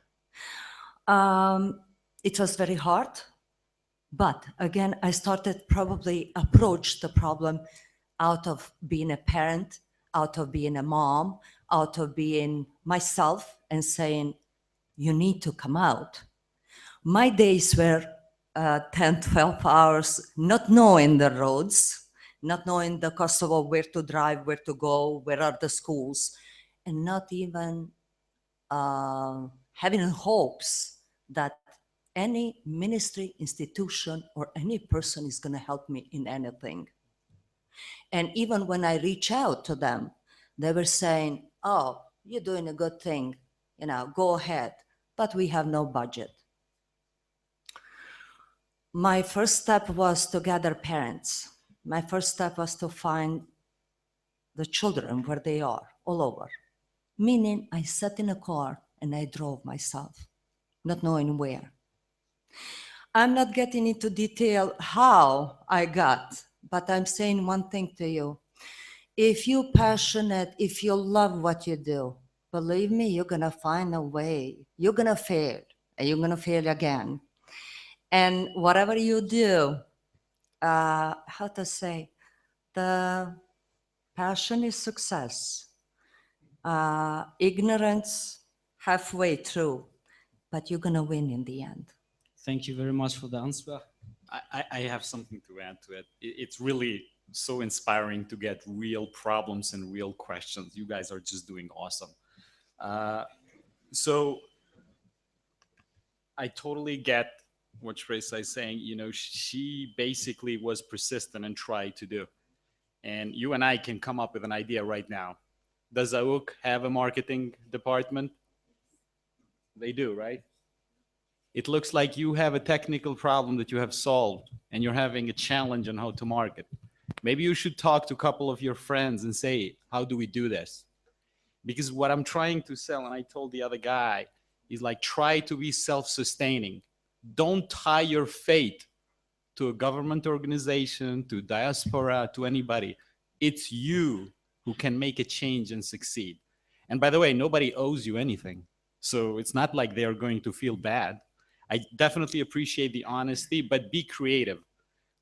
It was very hard, but again, I started probably approach the problem out of being a parent, out of being a mom, out of being myself and saying, you need to come out. My days were 10, 12 hours, not knowing the roads, not knowing the Kosovo, where to drive, where to go, where are the schools, and not even having hopes that any ministry, institution, or any person is going to help me in anything. And even when I reach out to them, they were saying, oh, you're doing a good thing, you know, go ahead, but we have no budget. My first step was to gather parents. My first step was to find the children where they are, all over. Meaning I sat in a car and I drove myself, not knowing where. I'm not getting into detail how I got, but I'm saying one thing to you. If you're passionate, if you love what you do, believe me, you're gonna find a way. You're gonna fail, and you're gonna fail again. And whatever you do, how to say, the passion is success. Ignorance halfway through, but you're gonna win in the end. Thank you very much for the answer. I have something to add to it. It's really so inspiring to get real problems and real questions. You guys are just doing awesome. So I totally get what Teresa is saying. You know, she basically was persistent and tried to do. And you and I can come up with an idea right now. Does AUK have a marketing department? They do, right? It looks like you have a technical problem that you have solved and you're having a challenge on how to market. Maybe you should talk to a couple of your friends and say, how do we do this? Because what I'm trying to sell, and I told the other guy, is like, try to be self-sustaining. Don't tie your fate to a government organization, to diaspora, to anybody. It's you who can make a change and succeed. And by the way, nobody owes you anything. So it's not like they are going to feel bad. I definitely appreciate the honesty, but be creative.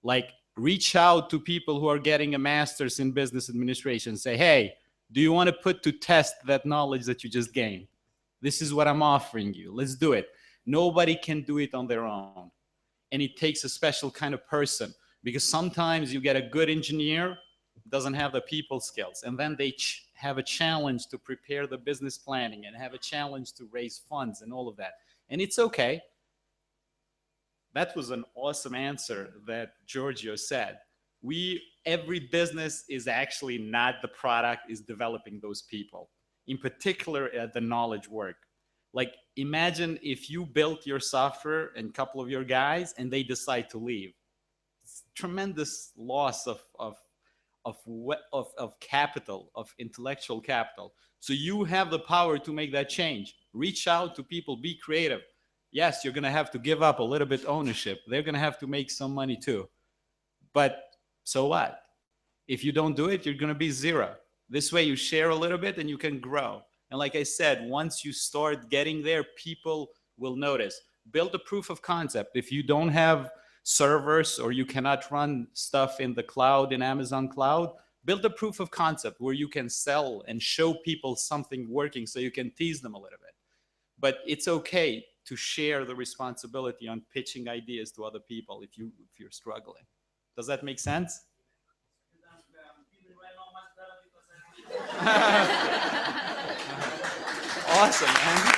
Like, reach out to people who are getting a master's in business administration. Say, hey, do you want to put to test that knowledge that you just gained? This is what I'm offering you. Let's do it. Nobody can do it on their own. And it takes a special kind of person, because sometimes you get a good engineer, doesn't have the people skills, and then they have a challenge to prepare the business planning and have a challenge to raise funds and all of that. And it's okay. That was an awesome answer that Giorgio said. Every business is actually not the product, is developing those people, in particular at the knowledge work. Like, imagine if you built your software and a couple of your guys and they decide to leave. It's tremendous loss of capital, of intellectual capital. So you have the power to make that change. Reach out to people, be creative. Yes, you're going to have to give up a little bit ownership. They're going to have to make some money too. But so what? If you don't do it, you're going to be zero. This way you share a little bit and you can grow. And like I said, once you start getting there, people will notice. Build a proof of concept. If you don't have servers or you cannot run stuff in the cloud, in Amazon cloud, build a proof of concept where you can sell and show people something working so you can tease them a little bit. But it's okay to share the responsibility on pitching ideas to other people if you're struggling. Does that make sense? Awesome, man.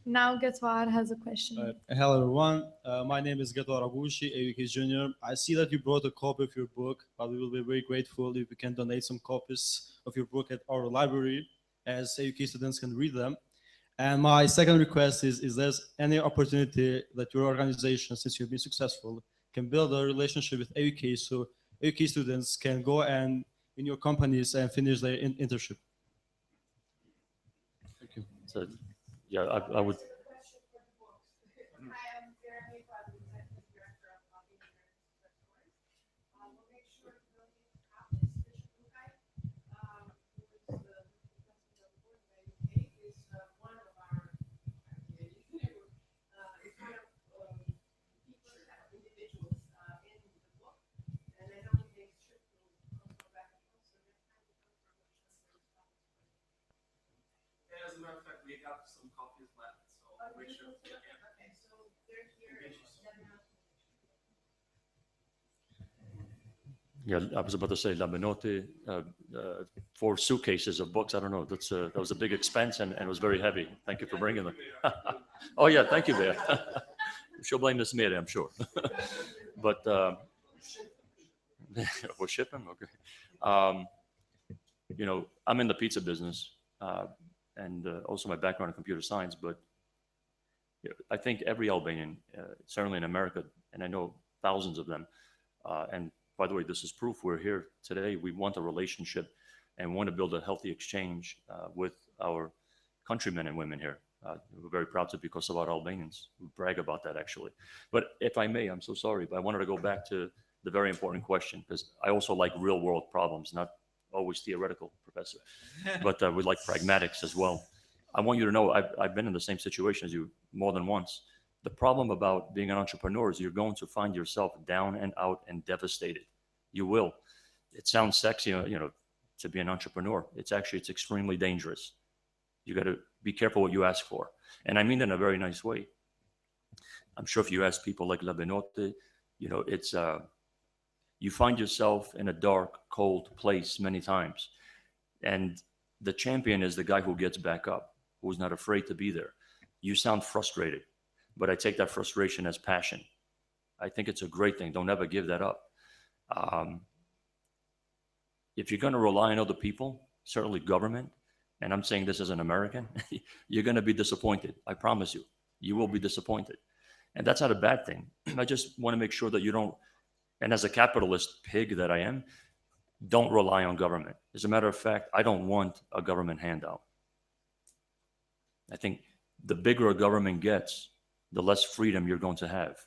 Now Gatwar has a question. Hello, everyone. My name is Gatwar Agushi, AUK Junior. I see that you brought a copy of your book, but we will be very grateful if you can donate some copies of your book at our library, as AUK students can read them. And my second request is there's any opportunity that your organization, since you've been successful, can build a relationship with AUK so AUK students can go and in your companies and finish their internship? Thank you. So, yeah, I would. As a matter of fact, we got some copies left, so make sure you can. Yeah, I was about to say La Menotti, 4 suitcases of books. I don't know. That was a big expense and it was very heavy. Thank you for bringing them. Oh yeah, thank you, Bear. She'll blame Miss Mary, I'm sure. But we're shipping, okay. You know, I'm in the pizza business, and also my background in computer science. But you know, I think every Albanian, certainly in America, and I know thousands of them, and by the way, this is proof we're here today. We want a relationship and want to build a healthy exchange with our countrymen and women here. We're very proud to be Kosovar Albanians. We brag about that, actually. But if I may, I'm so sorry, but I wanted to go back to the very important question, because I also like real world problems, not always theoretical, Professor. But we like pragmatics as well. I want you to know I've been in the same situation as you more than once. The problem about being an entrepreneur is you're going to find yourself down and out and devastated. You will. It sounds sexy, you know, to be an entrepreneur. It's extremely dangerous. You got to be careful what you ask for. And I mean that in a very nice way. I'm sure if you ask people like La Benotte, you know, it's, you find yourself in a dark, cold place many times. And the champion is the guy who gets back up, who's not afraid to be there. You sound frustrated, but I take that frustration as passion. I think it's a great thing. Don't ever give that up. If you're going to rely on other people, certainly government, and I'm saying this as an American, you're going to be disappointed. I promise you, you will be disappointed. And that's not a bad thing. I just want to make sure that you don't, and as a capitalist pig that I am, don't rely on government. As a matter of fact, I don't want a government handout. I think the bigger a government gets, the less freedom you're going to have.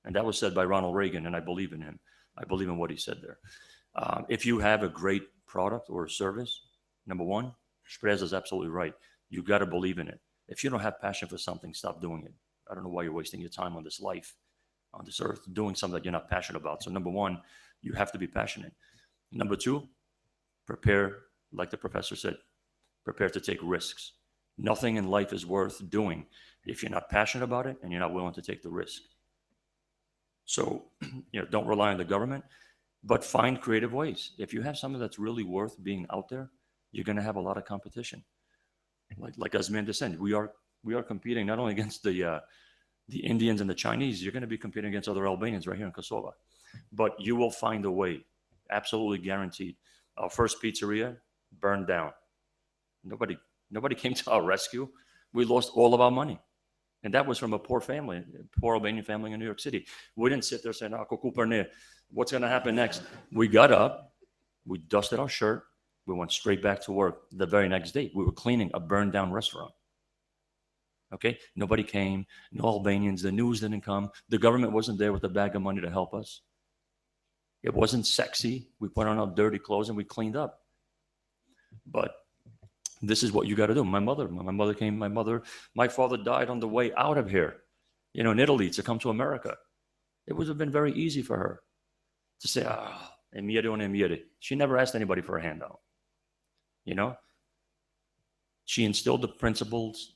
And that was said by Ronald Reagan, and I believe in him. I believe in what he said there. If you have a great product or a service, number one, Sprez is absolutely right. You got to believe in it. If you don't have passion for something, stop doing it. I don't know why you're wasting your time on this life, on this earth, doing something that you're not passionate about. So number one, you have to be passionate. Number two, prepare, like the professor said, prepare to take risks. Nothing in life is worth doing if you're not passionate about it and you're not willing to take the risk. So, you know, don't rely on the government, but find creative ways. If you have something that's really worth being out there, you're going to have a lot of competition. Like Asmanda said, we are competing not only against the Indians and the Chinese, you're going to be competing against other Albanians right here in Kosovo. But you will find a way, absolutely guaranteed. Our first pizzeria burned down. Nobody came to our rescue. We lost all of our money. And that was from a poor family, poor Albanian family in New York City. We didn't sit there saying, what's going to happen next? We got up, we dusted our shirt, we went straight back to work. The very next day, we were cleaning a burned down restaurant. Okay? Nobody came, no Albanians, the news didn't come. The government wasn't there with a bag of money to help us. It wasn't sexy. We put on our dirty clothes and we cleaned up. But this is what you got to do. My father died on the way out of here, you know, in Italy to come to America. It would have been very easy for her to say, emire. She never asked anybody for a handout. You know, she instilled the principles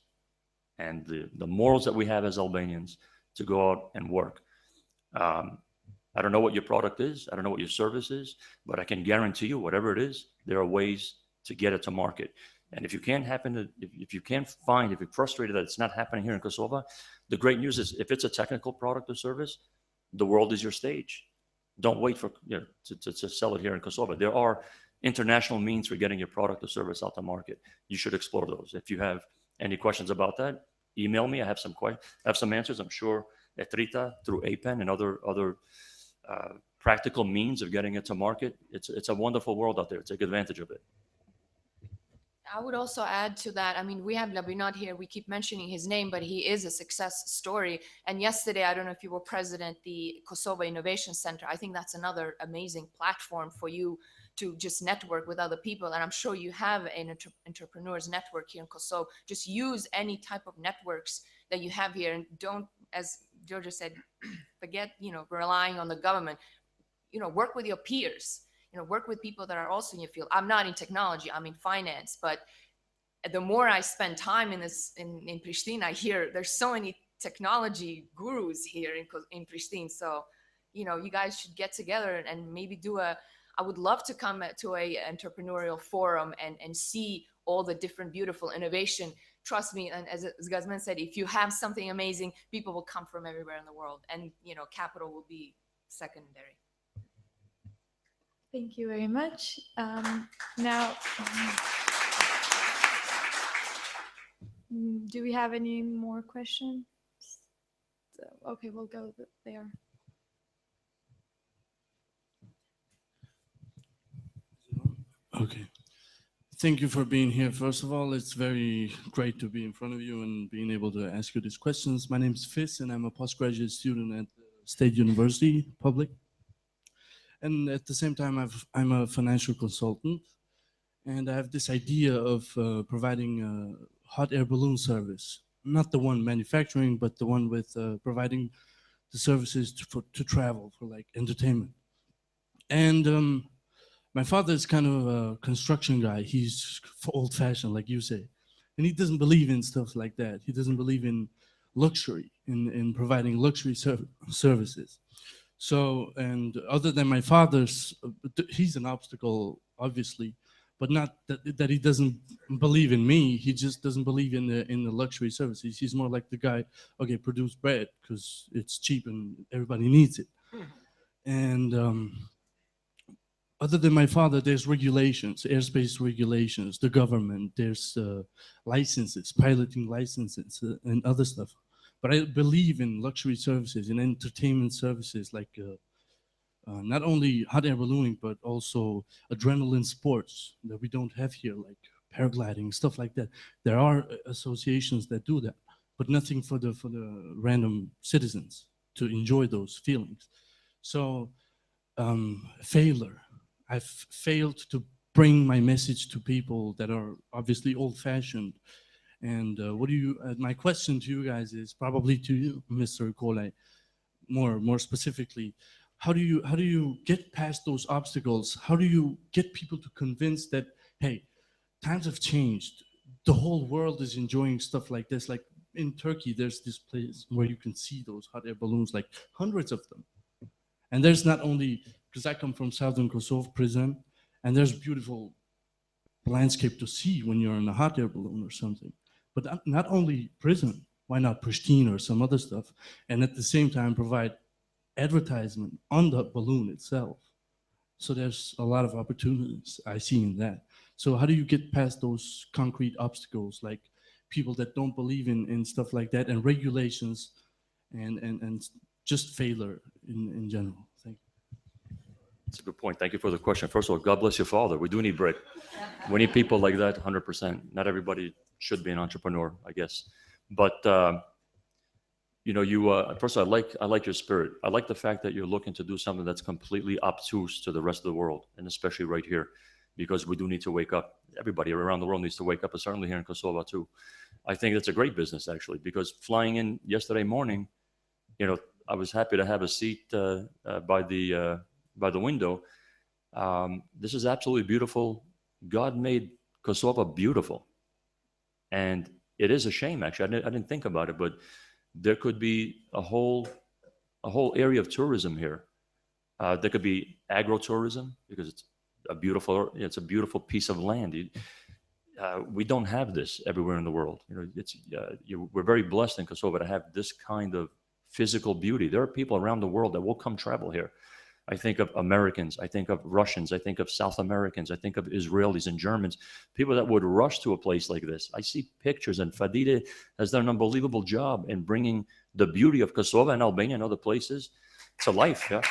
and the morals that we have as Albanians to go out and work. I don't know what your product is. I don't know what your service is, but I can guarantee you, whatever it is, there are ways to get it to market. And if you can't if you're frustrated that it's not happening here in Kosovo, the great news is if it's a technical product or service, the world is your stage. Don't wait for to sell it here in Kosovo. There are international means for getting your product or service out to market. You should explore those. If you have any questions about that, email me. I have some answers. I'm sure at Rita through APEN and other practical means of getting it to market, it's a wonderful world out there. Take advantage of it. I would also add to that. I mean, we have Labinot here. We keep mentioning his name, but he is a success story. And yesterday, I don't know if you were present at the Kosovo Innovation Center. I think that's another amazing platform for you to just network with other people. And I'm sure you have an entrepreneurs network here in Kosovo. Just use any type of networks that you have here, and don't, as Georgia said, forget, relying on the government. Work with your peers. Work with people that are also in your field. I'm not in technology, I'm in finance, but the more I spend time in Pristina, I hear there's so many technology gurus here in Pristina. So, you guys should get together and maybe I would love to come to a entrepreneurial forum and see all the different beautiful innovation. Trust me, and as Gazman said, if you have something amazing, people will come from everywhere in the world, and capital will be secondary. Thank you very much. Now, do we have any more questions? Okay, we'll go there. Okay. Thank you for being here. First of all, it's very great to be in front of you and being able to ask you these questions. My name is Fis, and I'm a postgraduate student at State University, Public. And at the same time, I'm a financial consultant, and I have this idea of providing a hot air balloon service. Not the one manufacturing, but the one with providing the services to travel for like entertainment. And my father is kind of a construction guy. He's old fashioned, like you say. And he doesn't believe in stuff like that. He doesn't believe in luxury, in providing luxury services. So, and other than my father's, he's an obstacle, obviously, but not that he doesn't believe in me. He just doesn't believe in the luxury services. He's more like the guy, okay, produce bread because it's cheap and everybody needs it. And other than my father, there's regulations, airspace regulations, the government, there's licenses, piloting licenses, and other stuff. But I believe in luxury services and entertainment services like not only hot air ballooning, but also adrenaline sports that we don't have here, like paragliding, stuff like that. There are associations that do that, but nothing for the random citizens to enjoy those feelings. So failure. I've failed to bring my message to people that are obviously old-fashioned. And my question to you guys is probably to you, Mr. Kolay, more specifically, how do you get past those obstacles? How do you get people to convince that, hey, times have changed. The whole world is enjoying stuff like this. Like in Turkey, there's this place where you can see those hot air balloons, like hundreds of them. And there's not only, because I come from Southern Kosovo prison, and there's beautiful landscape to see when you're in a hot air balloon or something. But not only prison, why not Pristina or some other stuff? And at the same time provide advertisement on the balloon itself. So there's a lot of opportunities I see in that. So how do you get past those concrete obstacles, like people that don't believe in stuff like that, and regulations and just failure in general? Thank you. That's a good point. Thank you for the question. First of all, God bless your father. We do need bread. We need people like that, 100%. Not everybody should be an entrepreneur, I guess. But first of all, I like your spirit. I like the fact that you're looking to do something that's completely obtuse to the rest of the world, and especially right here, because we do need to wake up. Everybody around the world needs to wake up, and certainly here in Kosovo too. I think that's a great business, actually, because flying in yesterday morning, I was happy to have a seat by the window. This is absolutely beautiful. God made Kosovo beautiful, and it is a shame, actually. I didn't think about it, but there could be a whole area of tourism here. There could be agro-tourism because it's a beautiful piece of land. We don't have this everywhere in the world. We're very blessed in Kosovo to have this kind of physical beauty. There are people around the world that will come travel here. I think of Americans, I think of Russians, I think of South Americans, I think of Israelis and Germans, people that would rush to a place like this. I see pictures, and Fadide has done an unbelievable job in bringing the beauty of Kosovo and Albania and other places to life. Yeah.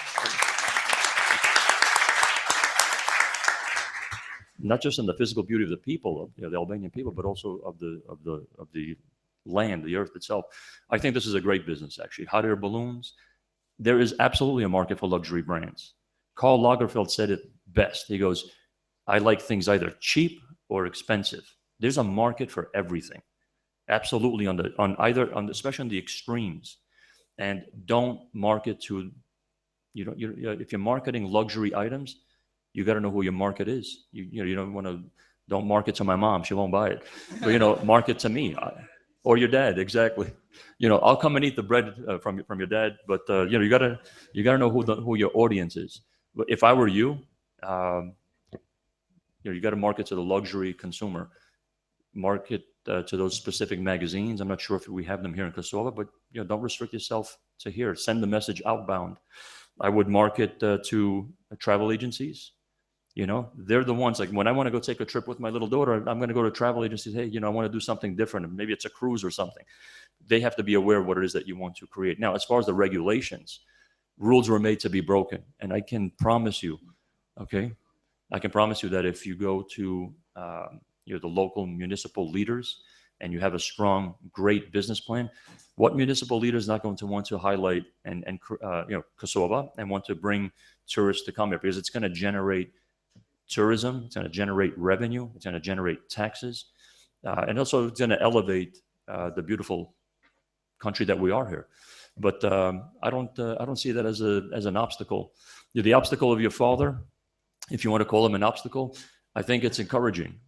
not just in the physical beauty of the people, the Albanian people, but also of the land, the earth itself. I think this is a great business, actually. Hot air balloons. There is absolutely a market for luxury brands. Karl Lagerfeld said it best. He goes, I like things either cheap or expensive. There's a market for everything. Absolutely especially on the extremes. And don't market to, if you're marketing luxury items, you got to know who your market is. You don't market to my mom. She won't buy it. But, market to me or your dad. Exactly. I'll come and eat the bread from your dad, but you got to know who your audience is. But if I were you, you got to market to the luxury consumer, market to those specific magazines. I'm not sure if we have them here in Kosovo, but don't restrict yourself to here. Send the message outbound. I would market to travel agencies. They're the ones, like when I want to go take a trip with my little daughter, I'm going to go to travel agencies. Hey, I want to do something different. Maybe it's a cruise or something. They have to be aware of what it is that you want to create. Now, as far as the regulations, rules were made to be broken. And I can promise you, that if you go to the local municipal leaders and you have a strong, great business plan, what municipal leader is not going to want to highlight Kosovo and want to bring tourists to come here? Because it's going to generate tourism, it's going to generate revenue, it's going to generate taxes, and also it's going to elevate the beautiful country that we are here. But I don't see that as an obstacle. The obstacle of your father, if you want to call him an obstacle, I think it's encouraging.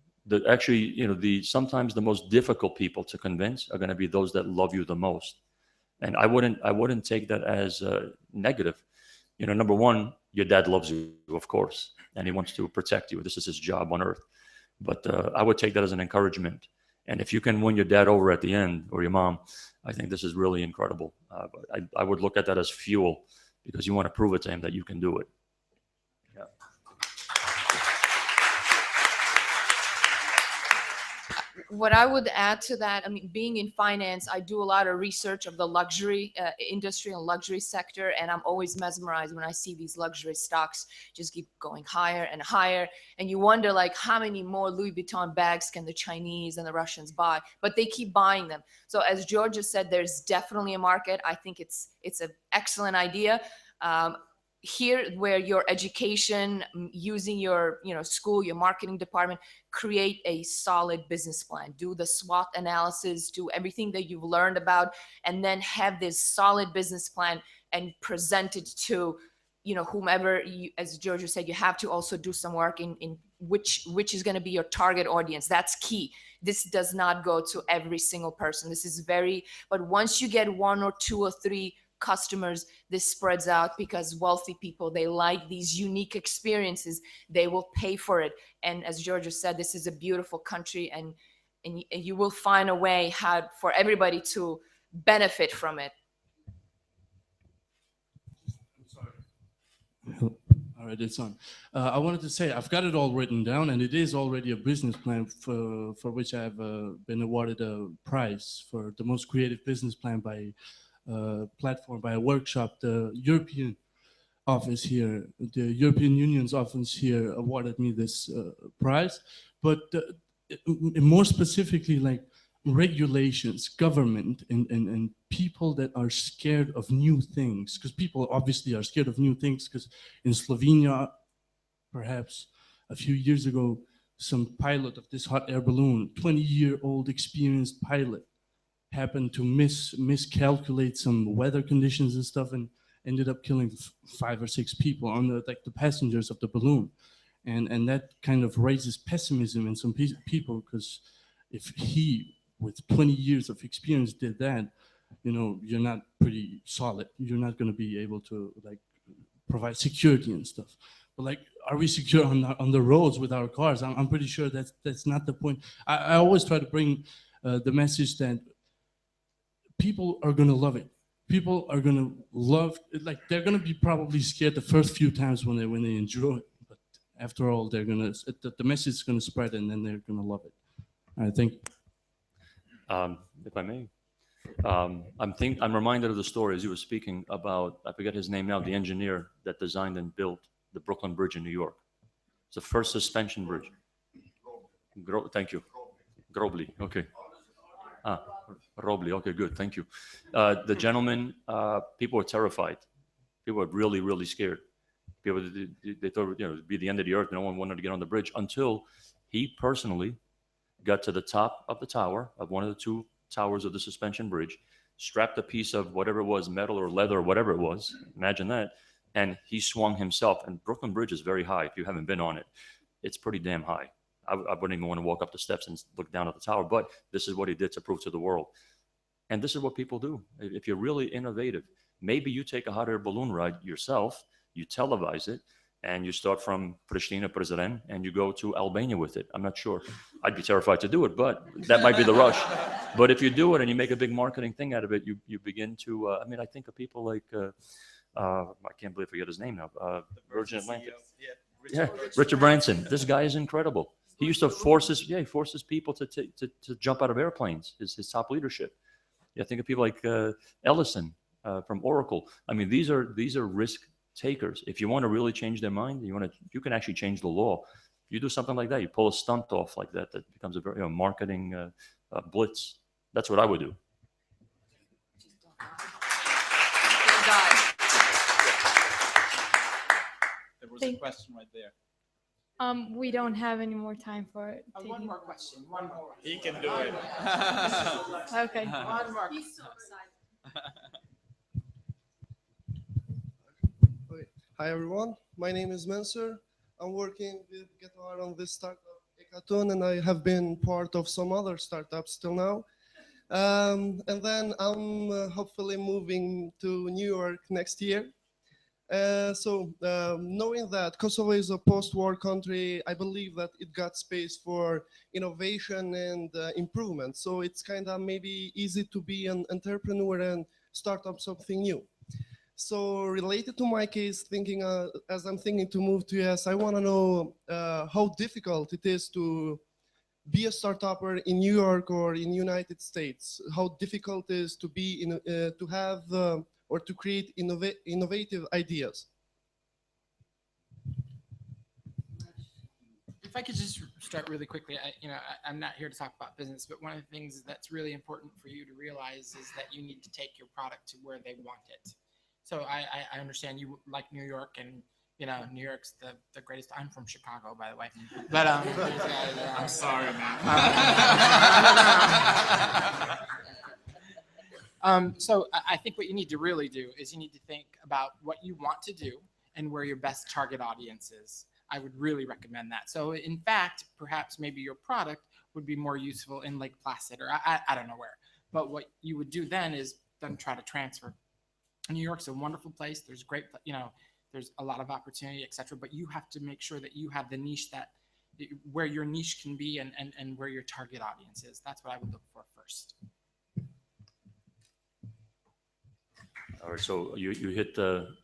Actually, sometimes the most difficult people to convince are going to be those that love you the most. And I wouldn't take that as negative. Number one, your dad loves you, of course, and he wants to protect you. This is his job on earth. But I would take that as an encouragement. And if you can win your dad over at the end, or your mom, I think this is really incredible. But I would look at that as fuel, because you want to prove it to him that you can do it. Yeah. What I would add to that, being in finance, I do a lot of research of the luxury industry and luxury sector, and I'm always mesmerized when I see these luxury stocks just keep going higher and higher, and you wonder how many more Louis Vuitton bags can the Chinese and the Russians buy, but they keep buying them. So as Georgia said, there's definitely a market. I think it's an excellent idea. Here, where your education, using your school, your marketing department, create a solid business plan, do the SWOT analysis, do everything that you've learned about, and then have this solid business plan and present it to whomever as Giorgio said, you have to also do some work in which is going to be your target audience. That's key. This does not go to every single person. But once you get one or two or three customers, this spreads out, because wealthy people, they like these unique experiences. They will pay for it. And as Giorgio said, this is a beautiful country, and you will find a way for everybody to benefit from it. All right, it's on. I wanted to say I've got it all written down, and it is already a business plan for which I've been awarded a prize for the most creative business plan by a workshop. The European office here, the European Union's office here awarded me this prize. But more specifically, regulations, government, and people that are scared of new things, because people obviously are scared of new things, because in Slovenia, perhaps a few years ago, some pilot of this hot air balloon, 20-year-old experienced pilot, happened to miscalculate some weather conditions and stuff, and ended up killing 5 or 6 people on the passengers of the balloon. And that kind of raises pessimism in some people, because if he, with 20 years of experience, did that, you're not pretty solid. You're not going to be able to provide security and stuff. But are we secure on the roads with our cars? I'm pretty sure that's not the point. I always try to bring the message that people are going to love it. People are going to love it. They're going to be probably scared the first few times when they enjoy it. But after all, the message is going to spread, and then they're going to love it. I think. If I may, I'm reminded of the story as you were speaking about, I forget his name now, the engineer that designed and built the Brooklyn Bridge in New York. It's the first suspension bridge. Thank you. Grobli. Okay. Ah, Robley. Okay, good. Thank you. The gentleman, people were terrified. People were really, really scared. People, they thought, it'd be the end of the earth. No one wanted to get on the bridge until he personally got to the top of the tower, of one of the two towers of the suspension bridge, strapped a piece of whatever it was, metal or leather or whatever it was. Imagine that. And he swung himself. And Brooklyn Bridge is very high. If you haven't been on it, it's pretty damn high. I wouldn't even want to walk up the steps and look down at the tower, but this is what he did to prove to the world. And this is what people do. If you're really innovative, maybe you take a hot air balloon ride yourself, you televise it, and you start from Pristina, Prizren, and you go to Albania with it. I'm not sure. I'd be terrified to do it, but that might be the rush. But if you do it and you make a big marketing thing out of it, you begin to, I think of people like, I can't believe I forget his name now, Virgin Atlantic. Yeah, Richard Branson. This guy is incredible. He used to forces people to jump out of airplanes, his top leadership. Yeah, think of people like Ellison from Oracle. I mean, these are risk takers. If you want to really change their mind, you can actually change the law. You do something like that, you pull a stunt off like that becomes a very marketing blitz. That's what I would do. There was a question right there. We don't have any more time for it. One more question. One more. He can do it. Okay. One more. He's so excited. Hi everyone, my name is Mansur. I'm working with GetOR on this startup Hackathon, and I have been part of some other startups till now. And then I'm hopefully moving to New York next year. Knowing that Kosovo is a post-war country, I believe that it got space for innovation and improvement. So it's kind of maybe easy to be an entrepreneur and start up something new. So related to my case, as I'm thinking to move to US, I want to know how difficult it is to be a startupper in New York or in United States. How difficult it is to be to have or to create innovative ideas. If I could just start really quickly, I'm not here to talk about business, but one of the things that's really important for you to realize is that you need to take your product to where they want it. So I understand you like New York, and New York's the greatest. I'm from Chicago, by the way. But I'm sorry, man. So I think what you need to really do is you need to think about what you want to do and where your best target audience is. I would really recommend that. So in fact, perhaps maybe your product would be more useful in Lake Placid or I don't know where. But what you would do then is try to transfer. New York's a wonderful place. There's great, there's a lot of opportunity, etc. But you have to make sure that you have the niche where your niche can be and where your target audience is. That's what I would look for first. All right, so you hit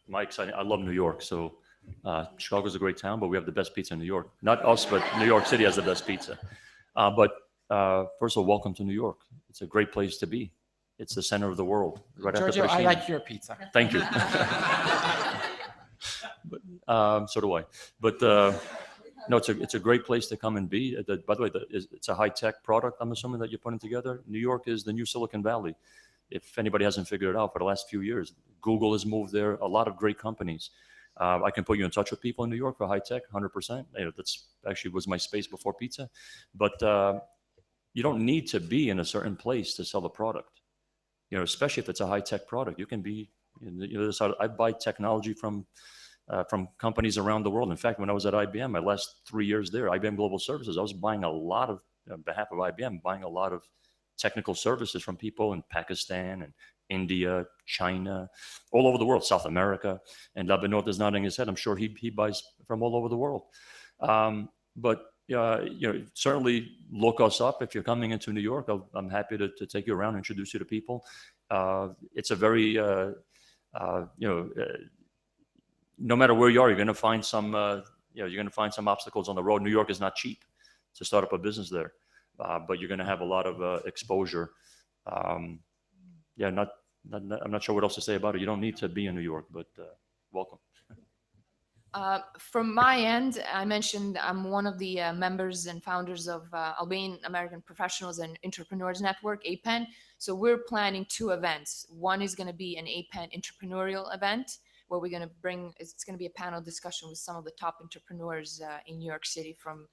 my exciting. I love New York. So Chicago's a great town, but we have the best pizza in New York. Not us, but New York City has the best pizza. But first of all, welcome to New York. It's a great place to be. It's the center of the world. Right Giorgio, after I like your pizza. Thank you. But, so do I. But no, it's a great place to come and be. By the way, it's a high-tech product, I'm assuming, that you're putting together. New York is the new Silicon Valley. If anybody hasn't figured it out for the last few years, Google has moved there, a lot of great companies. I can put you in touch with people in New York for high-tech, 100%. That's actually was my space before pizza. But you don't need to be in a certain place to sell the product. Especially if it's a high-tech product, you can be. I buy technology from companies around the world. In fact, when I was at IBM, my last 3 years there, IBM Global Services, I was buying a lot of, on behalf of IBM, buying a lot of technical services from people in Pakistan and India, China, all over the world, South America. And Labinot is nodding his head. I'm sure he buys from all over the world. But certainly look us up if you're coming into New York. I'm happy to take you around and introduce you to people. It's a very, no matter where you are, you're going to find some, you're going to find some obstacles on the road. New York is not cheap to start up a business there, but you're going to have a lot of exposure. I'm not sure what else to say about it. You don't need to be in New York, but welcome. From my end, I mentioned I'm one of the members and founders of Albanian American Professionals and Entrepreneurs Network, APEN. So we're planning 2 events. One is going to be an APEN entrepreneurial event where we're going to bring, it's going to be a panel discussion with some of the top entrepreneurs in New York City from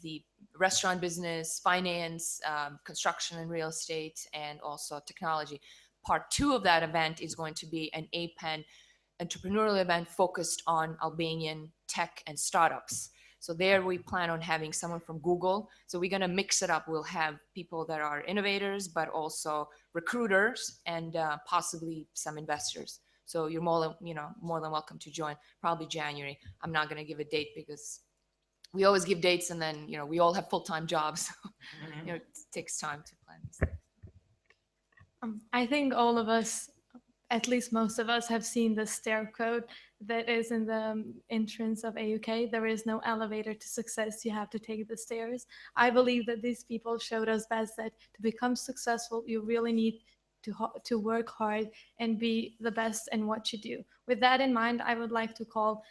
the restaurant business, finance, construction and real estate, and also technology. Part 2 of that event is going to be an APEN entrepreneurial event focused on Albanian tech and startups. So there we plan on having someone from Google. So we're going to mix it up. We'll have people that are innovators, but also recruiters and possibly some investors. So you're more than welcome to join. Probably January. I'm not going to give a date because we always give dates, and then we all have full-time jobs. So, it takes time to plan these things. I think all of us, at least most of us, have seen the stair code that is in the entrance of AUK. There is no elevator to success. You have to take the stairs. I believe that these people showed us best that to become successful, you really need to work hard and be the best in what you do. With that in mind, I would like to call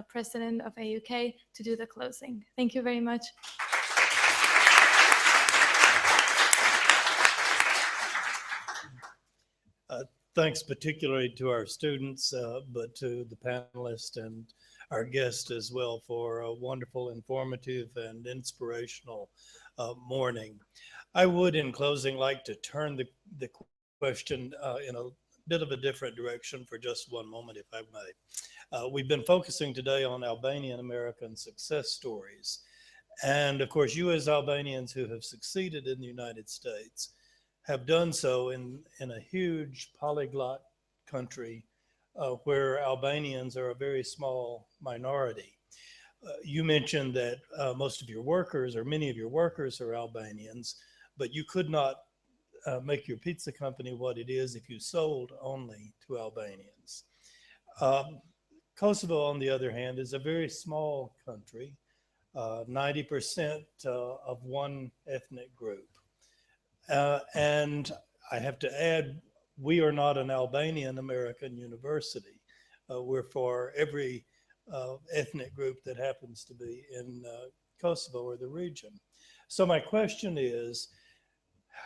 President of AUK to do the closing. Thank you very much. Thanks particularly to our students, but to the panelists and our guests as well for a wonderful, informative, and inspirational morning. I would, in closing, like to turn the question in a bit of a different direction for just one moment, if I may. We've been focusing today on Albanian American success stories. And of course, you as Albanians who have succeeded in the United States have done so in a huge polyglot country where Albanians are a very small minority. You mentioned that most of your workers, or many of your workers, are Albanians, but you could not make your pizza company what it is if you sold only to Albanians. Kosovo, on the other hand, is a very small country, 90% of one ethnic group. And I have to add, we are not an Albanian American university. We're for every ethnic group that happens to be in Kosovo or the region. So my question is,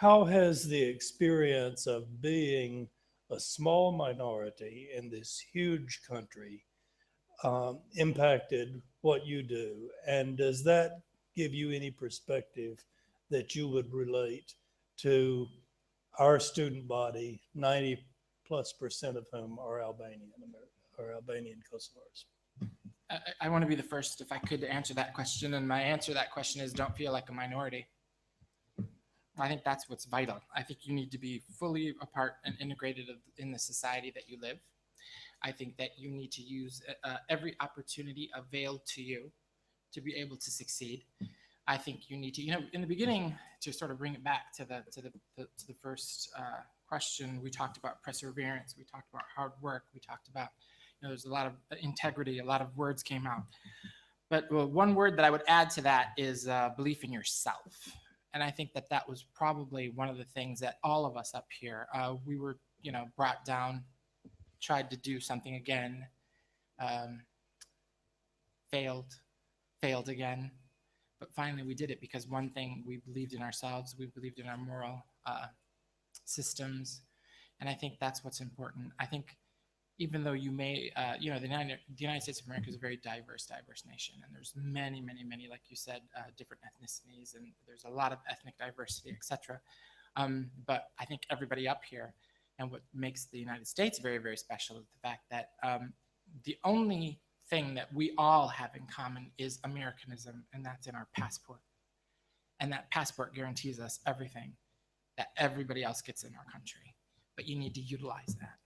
how has the experience of being a small minority in this huge country impacted what you do? And does that give you any perspective that you would relate to our student body, 90+% of whom are Albanian Kosovars? I want to be the first, if I could, to answer that question. And my answer to that question is don't feel like a minority. I think that's what's vital. I think you need to be fully a part and integrated in the society that you live. I think that you need to use every opportunity available to you to be able to succeed. I think you need to, in the beginning, to sort of bring it back to the first question, we talked about perseverance, we talked about hard work, we talked about, there's a lot of integrity, a lot of words came out. But one word that I would add to that is belief in yourself. And I think that was probably one of the things that all of us up here, we were, brought down, tried to do something again, failed again. But finally we did it because one thing, we believed in ourselves, we believed in our moral systems. And I think that's what's important. I think even though you may, the United States of America is a very diverse nation. And there's many, like you said, different ethnicities, and there's a lot of ethnic diversity, et cetera. But I think everybody up here, and what makes the United States very, very special is the fact that the only thing that we all have in common is Americanism, and that's in our passport. And that passport guarantees us everything that everybody else gets in our country. But you need to utilize that.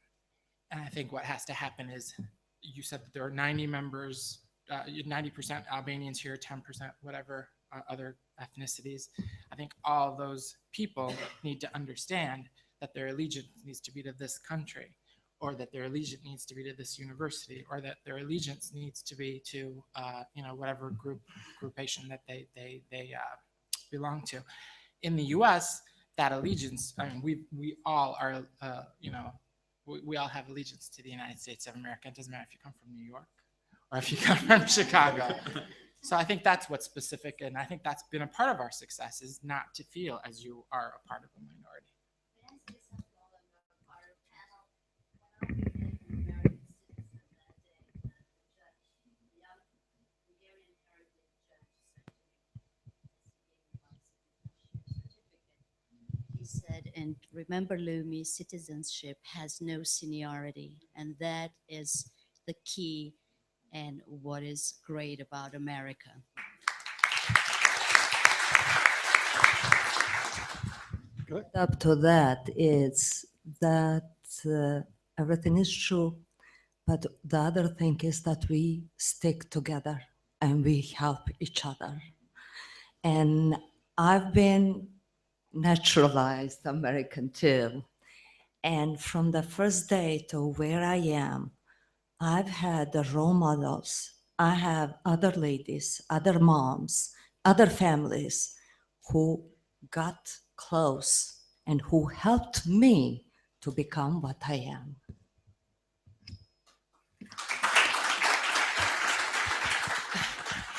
And I think what has to happen is, you said that there are 90 members, 90% Albanians here, 10% whatever other ethnicities. I think all those people need to understand that their allegiance needs to be to this country, or that their allegiance needs to be to this university, or that their allegiance needs to be to whatever groupation that they belong to. In the U.S., that allegiance, I mean, we all are, we all have allegiance to the United States of America. It doesn't matter if you come from New York, or if you come from Chicago. So I think that's what's specific, and I think that's been a part of our success, is not to feel as you are a part of a minority. He said, and remember, Lumi, citizenship has no seniority, and that is the key and what is great about America. Up to that is that everything is true, but the other thing is that we stick together and we help each other. And I've been naturalized American too. And from the first day to where I am, I've had the role models. I have other ladies, other moms, other families who got close and who helped me to become what I am.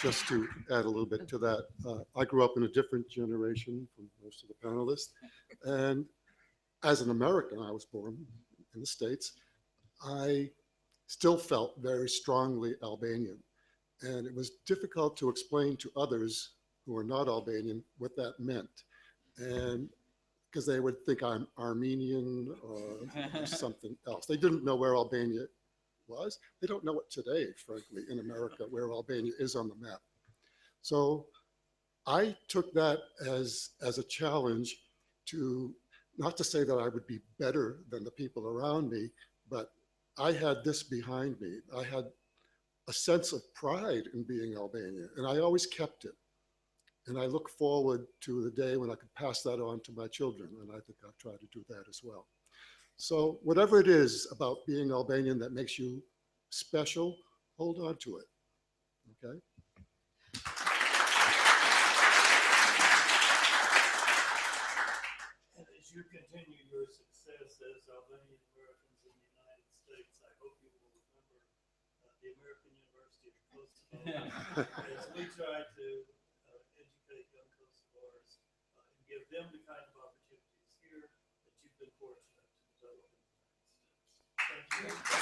Just to add a little bit to that, I grew up in a different generation from most of the panelists. And as an American, I was born in the States. I still felt very strongly Albanian. And it was difficult to explain to others who are not Albanian what that meant. And because they would think I'm Armenian or something else. They didn't know where Albania was. They don't know it today, frankly, in America, where Albania is on the map. So I took that as a challenge to, not to say that I would be better than the people around me, but I had this behind me. I had a sense of pride in being Albanian, and I always kept it. And I look forward to the day when I could pass that on to my children, and I think I'll try to do that as well. So whatever it is about being Albanian that makes you special, hold on to it, okay? And as you continue your success as Albanian Americans in the United States, I hope you will remember the American University of Kosovo as we try to educate young Kosovars and give them the kind of opportunities here that you've been fortunate to develop in the United States. Thank you.